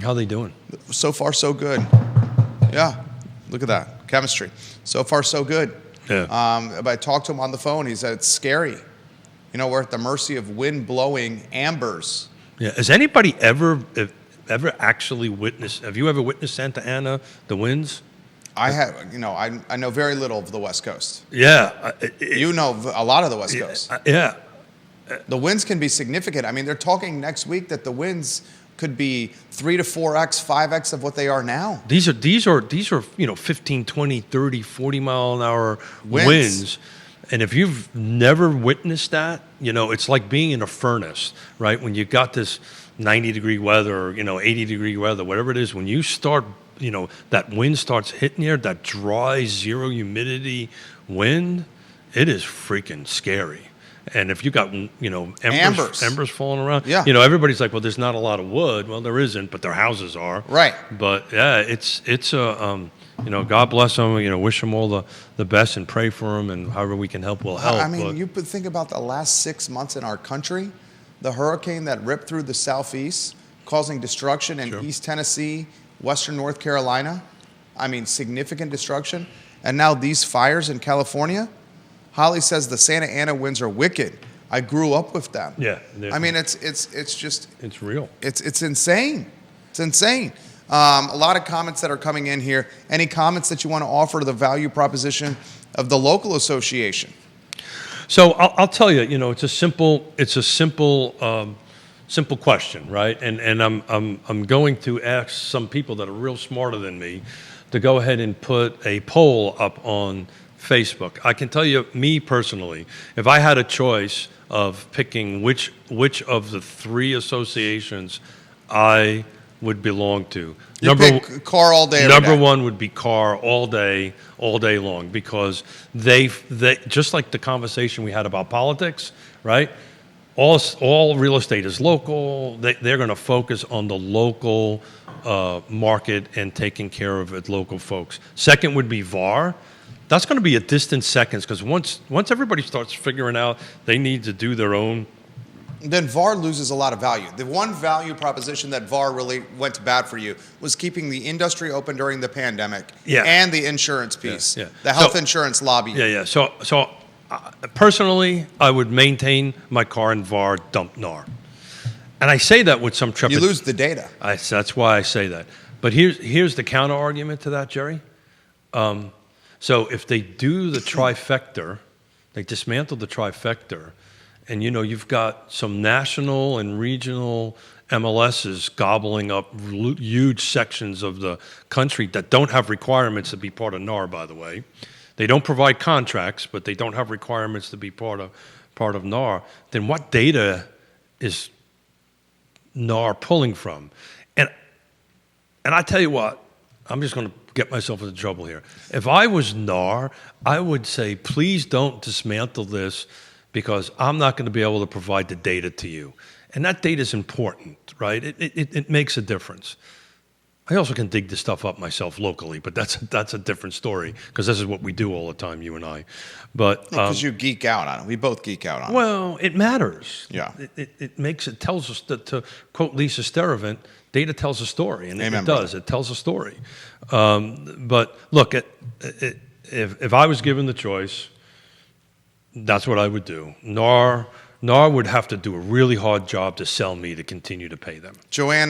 Speaker 1: How they doing?
Speaker 2: So far, so good. Yeah, look at that. Chemistry. So far, so good.
Speaker 1: Yeah.
Speaker 2: But I talked to him on the phone. He said, it's scary. You know, we're at the mercy of wind blowing ambers.
Speaker 1: Yeah. Has anybody ever actually witnessed? Have you ever witnessed Santa Ana, the winds?
Speaker 2: I have. You know, I know very little of the West Coast.
Speaker 1: Yeah.
Speaker 2: You know a lot of the West Coast.
Speaker 1: Yeah.
Speaker 2: The winds can be significant. I mean, they're talking next week that the winds could be 3 to 4x, 5x of what they are now.
Speaker 1: These are 15, 20, 30, 40 mile an hour winds. And if you've never witnessed that, it's like being in a furnace, right? When you got this 90-degree weather, 80-degree weather, whatever it is, when you start, that wind starts hitting you, that dry, zero humidity wind, it is freaking scary. And if you got, embers falling around,
Speaker 2: Yeah.
Speaker 1: everybody's like, well, there's not a lot of wood. Well, there isn't, but their houses are.
Speaker 2: Right.
Speaker 1: But yeah, it's a, God bless them. Wish them all the best and pray for them, and however we can help, we'll help.
Speaker 2: I mean, you could think about the last 6 months in our country, the hurricane that ripped through the southeast, causing destruction in East Tennessee, Western North Carolina. I mean, significant destruction. And now these fires in California. Holly says the Santa Ana winds are wicked. I grew up with them.
Speaker 1: Yeah.
Speaker 2: I mean, it's just
Speaker 1: It's real.
Speaker 2: it's insane. It's insane. A lot of comments that are coming in here. Any comments that you want to offer to the value proposition of the local association?
Speaker 1: So I'll tell you, it's a simple question, right? And I'm going to ask some people that are real smarter than me to go ahead and put a poll up on Facebook. I can tell you, me personally, if I had a choice of picking which of the three associations I would belong to,
Speaker 2: Pick car all day.
Speaker 1: Number one would be car all day long, because they just like the conversation we had about politics, right? All real estate is local. They're going to focus on the local market and taking care of it, local folks. Second would be VAR. That's going to be a distant second, because once everybody starts figuring out they need to do their own,
Speaker 2: then VAR loses a lot of value. The one value proposition that VAR really went to bat for you was keeping the industry open during the pandemic, and the insurance piece, the health insurance lobby.
Speaker 1: So personally, I would maintain my car in VAR, dump NAR. And I say that with some trepidation.
Speaker 2: You lose the data.
Speaker 1: That's why I say that. But here's the counter argument to that, Jerry. So if they do the trifecta, they dismantle the trifecta, and you've got some national and regional MLSs gobbling up huge sections of the country that don't have requirements to be part of NAR, by the way. They don't provide contracts, but they don't have requirements to be part of NAR. Then what data is NAR pulling from? And I tell you what, I'm just going to get myself into trouble here. If I was NAR, I would say, please don't dismantle this, because I'm not going to be able to provide the data to you. And that data is important, right? It makes a difference. I also can dig this stuff up myself locally, but that's a different story, because this is what we do all the time, you and I. But
Speaker 2: because you geek out on it. We both geek out on it.
Speaker 1: Well, it matters.
Speaker 2: Yeah.
Speaker 1: It tells us that, to quote Lisa Steravant, data tells a story, and
Speaker 2: Amen,
Speaker 1: it does.
Speaker 2: brother.
Speaker 1: It tells a story. But look, if I was given the choice, that's what I would do. NAR would have to do a really hard job to sell me to continue to pay them.
Speaker 2: Joanne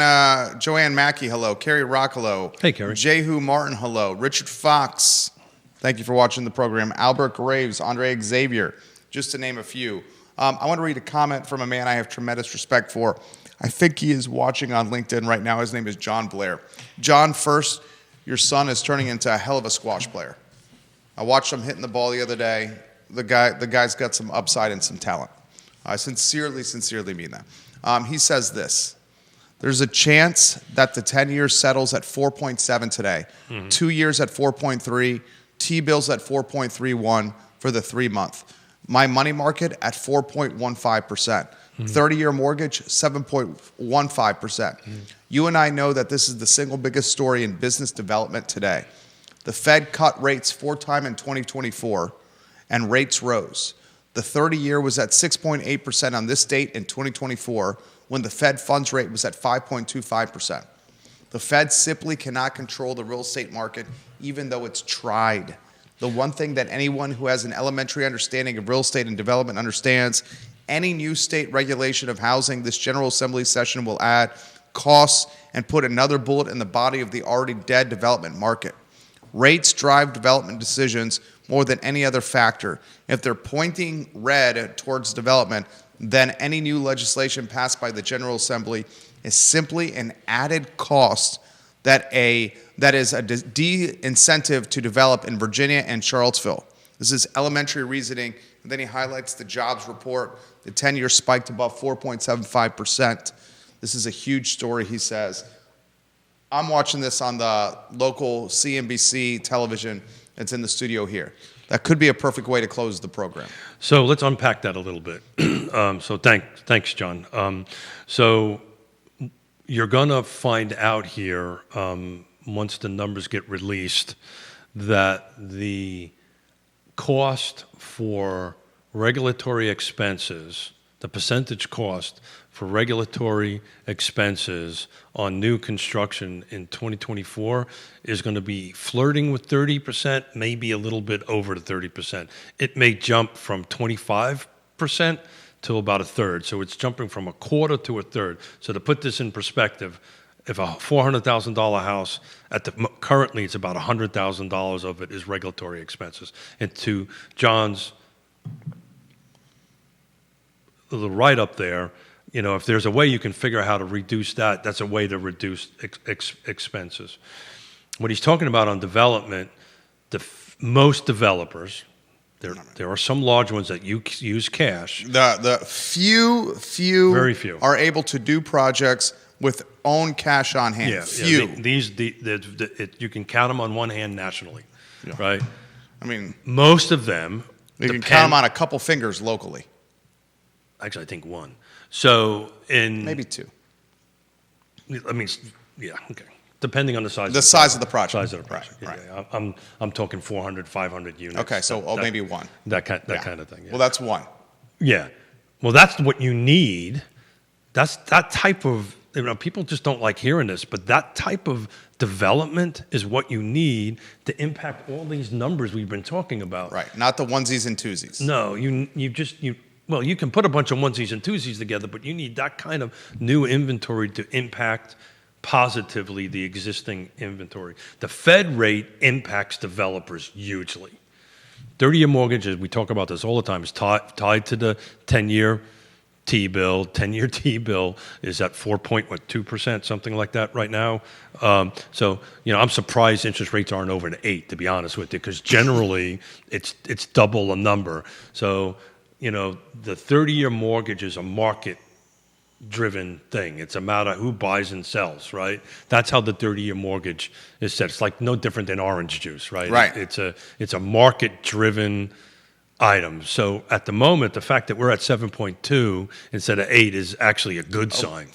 Speaker 2: Mackey, hello. Carrie Rock, hello.
Speaker 1: Hey, Carrie.
Speaker 2: Jehu Martin, hello. Richard Fox, thank you for watching the program. Albert Graves, Andre Xavier, just to name a few. I want to read a comment from a man I have tremendous respect for. I think he is watching on LinkedIn right now. His name is John Blair. John, first, your son is turning into a hell of a squash player. I watched him hitting the ball the other day. The guy's got some upside and some talent. I sincerely mean that. He says this: there's a chance that the 10-year settles at 4.7 today, 2 years at 4.3, T-bills at 4.31 for the 3-month. My money market at 4.15%. 30-year mortgage, 7.15%. You and I know that this is the single biggest story in business development today. The Fed cut rates 4 times in 2024, and rates rose. The 30-year was at 6.8% on this date in 2024, when the Fed funds rate was at 5.25%. The Fed simply cannot control the real estate market, even though it's tried. The one thing that anyone who has an elementary understanding of real estate and development understands: any new state regulation of housing this General Assembly session will add costs and put another bullet in the body of the already dead development market. Rates drive development decisions more than any other factor. If they're pointing red towards development, then any new legislation passed by the General Assembly is simply an added cost that is a de-incentive to develop in Virginia and Charlottesville. This is elementary reasoning. And then he highlights the jobs report. The 10-year spiked above 4.75%. This is a huge story, he says. I'm watching this on the local CNBC television. It's in the studio here. that could be a perfect way to close the program.
Speaker 1: So let's unpack that a little bit. So thanks, John. So you're going to find out here once the numbers get released that the cost for regulatory expenses, the percentage cost for regulatory expenses on new construction in 2024 is going to be flirting with 30%, maybe a little bit over to 30%. It may jump from 25% to about a third. So it's jumping from a quarter to a third. So to put this in perspective, if a $400,000 house, currently it's about $100,000 of it is regulatory expenses. And to John's the right up there, if there's a way you can figure out how to reduce that, that's a way to reduce expenses. What he's talking about on development, most developers, there are some large ones that use cash.
Speaker 2: The few,
Speaker 1: very few,
Speaker 2: are able to do projects with own cash on hand.
Speaker 1: Yeah,
Speaker 2: few.
Speaker 1: You can count them on one hand nationally, right?
Speaker 2: I mean,
Speaker 1: most of them.
Speaker 2: You can count them on a couple fingers locally.
Speaker 1: Actually, I think one. So
Speaker 2: maybe two.
Speaker 1: I mean, yeah, okay. Depending on the size.
Speaker 2: Size of the project.
Speaker 1: Size of the project.
Speaker 2: Right.
Speaker 1: Yeah. I'm talking 400, 500 units.
Speaker 2: Okay, so maybe one.
Speaker 1: That kind of thing. Yeah.
Speaker 2: Well, that's one.
Speaker 1: Yeah. Well, that's what you need. That's that type of. People just don't like hearing this, but that type of development is what you need to impact all these numbers we've been talking about.
Speaker 2: Right. Not the onesies and twosies.
Speaker 1: No, Well, you can put a bunch of onesies and twosies together, but you need that kind of new inventory to impact positively the existing inventory. The Fed rate impacts developers hugely. 30-year mortgages, we talk about this all the time, is tied to the 10-year T-bill. 10-year T-bill is at 4.2%, something like that right now. So, I'm surprised interest rates aren't over to 8, to be honest with you, because generally it's double a number. So, the 30-year mortgage is a market-driven thing. It's a matter of who buys and sells, right? That's how the 30-year mortgage is set. It's like no different than orange juice, right?
Speaker 2: Right.
Speaker 1: It's a market-driven item. So at the moment, the fact that we're at 7.2 instead of 8 is actually a good sign,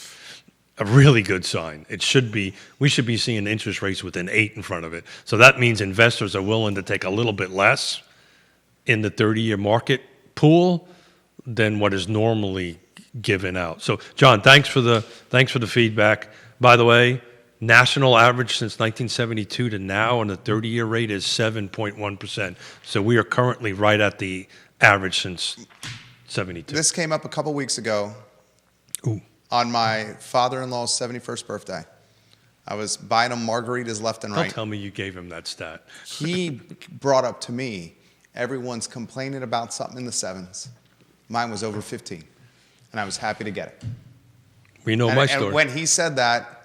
Speaker 1: a really good sign. We should be seeing interest rates with an 8 in front of it. So that means investors are willing to take a little bit less in the 30-year market pool than what is normally given out. So, John, thanks for the feedback. By the way, national average since 1972 to now on the 30-year rate is 7.1%. So we are currently right at the average since 72.
Speaker 2: This came up a couple weeks ago.
Speaker 1: Ooh.
Speaker 2: On my father-in-law's 71st birthday. I was buying him margaritas left and right.
Speaker 1: Don't tell me you gave him that stat.
Speaker 2: He brought up to me, everyone's complaining about something in the 7s. Mine was over 15, and I was happy to get it.
Speaker 1: We know my story.
Speaker 2: And when he said that,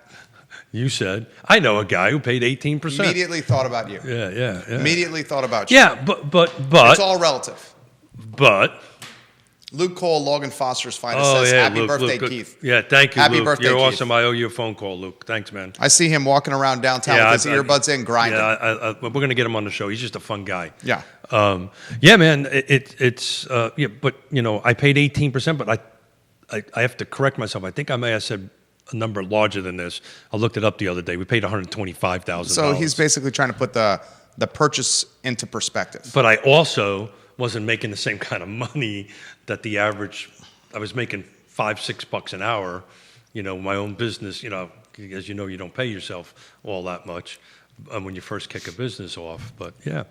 Speaker 1: you said, I know a guy who paid 18%.
Speaker 2: Immediately thought about you.
Speaker 1: Yeah.
Speaker 2: Immediately thought about you.
Speaker 1: Yeah, but
Speaker 2: it's all relative.
Speaker 1: But
Speaker 2: Luke Cole, Logan Foster's finest, says, happy birthday,
Speaker 1: Luke,
Speaker 2: Keith.
Speaker 1: Yeah, thank you,
Speaker 2: happy
Speaker 1: Luke.
Speaker 2: birthday,
Speaker 1: You're
Speaker 2: Keith.
Speaker 1: awesome. I owe you a phone call, Luke. Thanks, man.
Speaker 2: I see him walking around downtown with his earbuds in, grinding.
Speaker 1: Yeah, we're going to get him on the show. He's just a fun guy.
Speaker 2: Yeah.
Speaker 1: Yeah, man. It's but I paid 18%, but I have to correct myself. I think I may have said a number larger than this. I looked it up the other day. We paid $125,000.
Speaker 2: So he's basically trying to put the purchase into perspective.
Speaker 1: But I also wasn't making the same kind of money that the average. I was making $5-6 an hour. My own business. As you know, you don't pay yourself all that much when you first kick a business off. But yeah.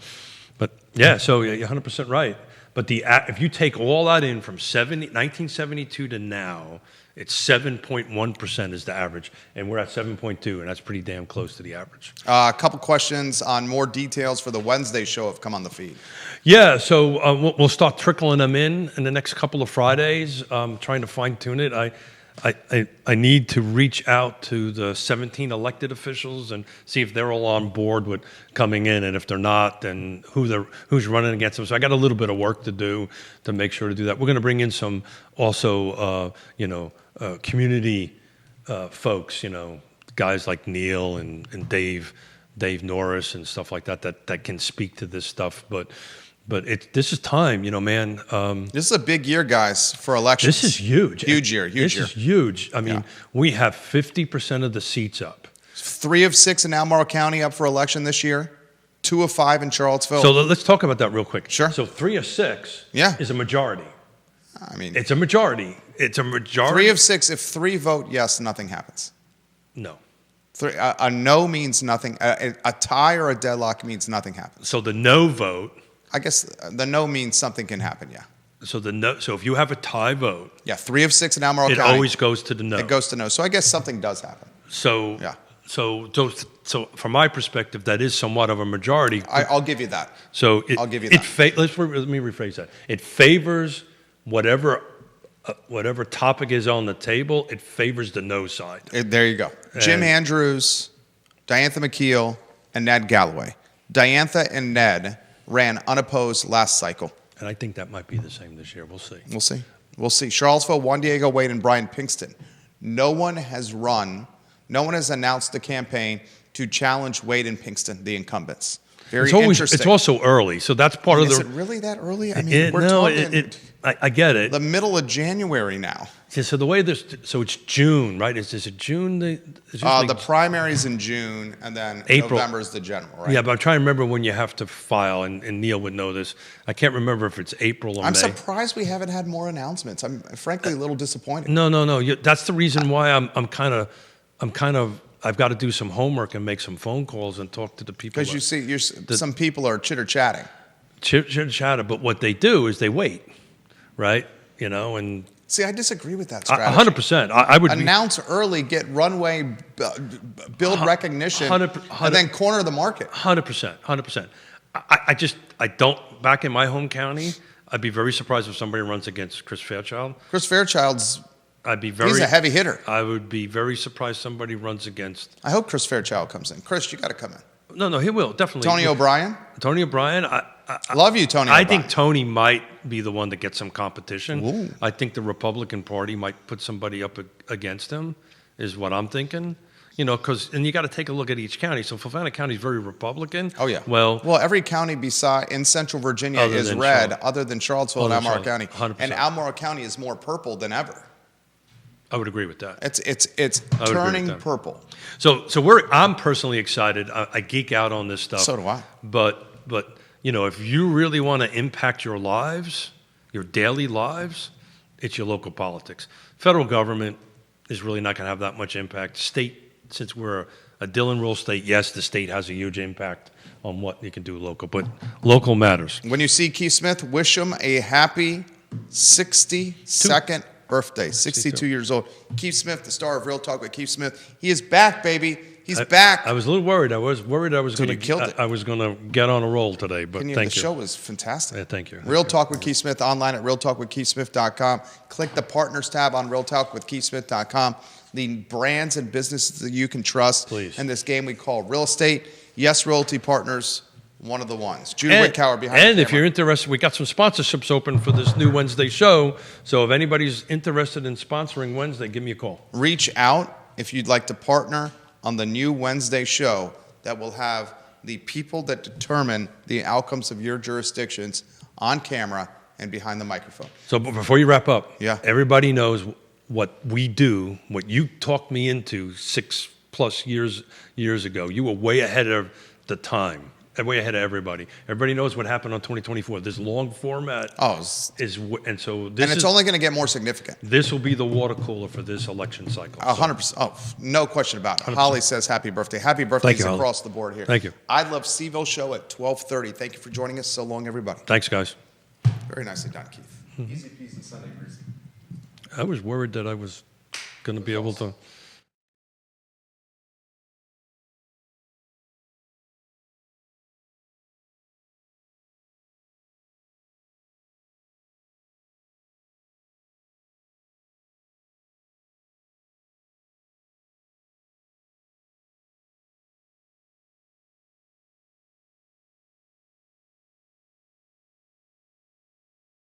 Speaker 1: So you're 100% right. But if you take all that in from 1972 to now, it's 7.1% is the average, and we're at 7.2, and that's pretty damn close to the average.
Speaker 2: A couple questions on more details for the Wednesday show have come on the feed.
Speaker 1: Yeah, so we'll start trickling them in the next couple of Fridays, trying to fine-tune it. I need to reach out to the 17 elected officials and see if they're all on board with coming in, and if they're not, then who's running against them. So I got a little bit of work to do to make sure to do that. We're going to bring in some also, community folks, guys like Neil and Dave Norris and stuff like that can speak to this stuff. But But this is time, man.
Speaker 2: This is a big year, guys, for elections.
Speaker 1: This is huge.
Speaker 2: Huge year.
Speaker 1: This is huge. I mean, we have 50% of the seats up.
Speaker 2: 3 of 6 in Albemarle County up for election this year. 2 of 5 in Charlottesville.
Speaker 1: So let's talk about that real quick.
Speaker 2: Sure.
Speaker 1: So 3 of 6
Speaker 2: Yeah.
Speaker 1: is a majority.
Speaker 2: I mean,
Speaker 1: It's a majority. It's a majority.
Speaker 2: 3 of 6. If 3 vote yes, nothing happens.
Speaker 1: No.
Speaker 2: A no means nothing. A tie or a deadlock means nothing happens.
Speaker 1: So the no vote.
Speaker 2: I guess the no means something can happen. Yeah.
Speaker 1: So if you have a tie vote,
Speaker 2: Yeah. 3 of 6 in Albemarle
Speaker 1: it
Speaker 2: County.
Speaker 1: always goes to the no.
Speaker 2: It goes to no. So I guess something does happen.
Speaker 1: So
Speaker 2: Yeah.
Speaker 1: So from my perspective, that is somewhat of a majority.
Speaker 2: I'll give you that.
Speaker 1: So
Speaker 2: I'll give you that.
Speaker 1: Let me rephrase that. It favors whatever topic is on the table. It favors the no side.
Speaker 2: There you go. Jim Andrews, Diantha McKeel, and Ned Galloway. Diantha and Ned ran unopposed last cycle.
Speaker 1: And I think that might be the same this year. We'll see.
Speaker 2: We'll see. Charlottesville, Juan Diego Wade, and Brian Pinkston. No one has announced a campaign to challenge Wade and Pinkston, the incumbents. Very interesting.
Speaker 1: It's also early, so that's part of the.
Speaker 2: Is it really that early? I mean, we're talking
Speaker 1: I get it.
Speaker 2: the middle of January now.
Speaker 1: Yeah, so the way so it's June, right? Is it June?
Speaker 2: The primary's in June, and then
Speaker 1: April.
Speaker 2: November is the general, right?
Speaker 1: Yeah, but I'm trying to remember when you have to file, and Neil would know this. I can't remember if it's April or May.
Speaker 2: I'm surprised we haven't had more announcements. I'm frankly a little disappointed.
Speaker 1: No. That's the reason why I'm kind of. I've got to do some homework and make some phone calls and talk to the people.
Speaker 2: Because you see, some people are chitter-chatting.
Speaker 1: Chitter-chatter, but what they do is they wait, right? And
Speaker 2: See, I disagree with that strategy.
Speaker 1: 100%. I would
Speaker 2: announce early, get runway, build recognition,
Speaker 1: 100%.
Speaker 2: and then corner the market.
Speaker 1: 100%. I don't. Back in my home county, I'd be very surprised if somebody runs against Chris Fairchild.
Speaker 2: Chris Fairchild's
Speaker 1: he's
Speaker 2: a heavy hitter.
Speaker 1: I would be very surprised somebody runs against.
Speaker 2: I hope Chris Fairchild comes in. Chris, you got to come in.
Speaker 1: No, he will definitely.
Speaker 2: Tony O'Brien.
Speaker 1: I
Speaker 2: Love you, Tony.
Speaker 1: I think Tony might be the one to get some competition.
Speaker 2: Ooh.
Speaker 1: I think the Republican Party might put somebody up against him, is what I'm thinking. And you got to take a look at each county. So Fofana County is very Republican.
Speaker 2: Oh yeah.
Speaker 1: Well,
Speaker 2: every county in Central Virginia is red, other than Charlottesville and Albemarle County.
Speaker 1: 100%.
Speaker 2: And Albemarle County is more purple than ever.
Speaker 1: I would agree with that.
Speaker 2: It's turning purple.
Speaker 1: So I'm personally excited. I geek out on this stuff.
Speaker 2: So do I.
Speaker 1: But if you really want to impact your lives, your daily lives, it's your local politics. Federal government is really not going to have that much impact. State, since we're a Dillon rule state, yes, the state has a huge impact on what you can do local, but local matters.
Speaker 2: When you see Keith Smith, wish him a happy 62nd birthday, 62 years old. Keith Smith, the star of Real Talk with Keith Smith. He is back, baby. He's back.
Speaker 1: I was a little worried. I was worried I was going
Speaker 2: to
Speaker 1: to get on a roll today, but thank you.
Speaker 2: The show was fantastic.
Speaker 1: Yeah, thank you.
Speaker 2: Real Talk with Keith Smith online at realtalkwithkeithsmith.com. Click the Partners tab on realtalkwithkeithsmith.com. The brands and businesses that you can trust in this game we call real estate. Yes, Realty Partners, one of the ones. Judah Wickower behind the camera.
Speaker 1: And if you're interested, we got some sponsorships open for this new Wednesday show. So if anybody's interested in sponsoring Wednesday, give me a call.
Speaker 2: Reach out if you'd like to partner on the new Wednesday show that will have the people that determine the outcomes of your jurisdictions on camera and behind the microphone.
Speaker 1: So before you wrap up,
Speaker 2: Yeah.
Speaker 1: everybody knows what we do, what you talked me into 6+ years ago. You were way ahead of the time, way ahead of everybody. Everybody knows what happened on 2024. This long format and so this
Speaker 2: it's only going to get more significant.
Speaker 1: This will be the water cooler for this election cycle.
Speaker 2: 100%. Oh, no question about it. 100%. Holly says happy birthday. Happy birthdays across the board here.
Speaker 1: Thank you.
Speaker 2: I Love CVille show at 12:30. Thank you for joining us. So long, everybody.
Speaker 1: Thanks, guys.
Speaker 2: Very nicely done, Keith. Easy peasy Sunday breezy.
Speaker 1: I was worried that I was going to be able to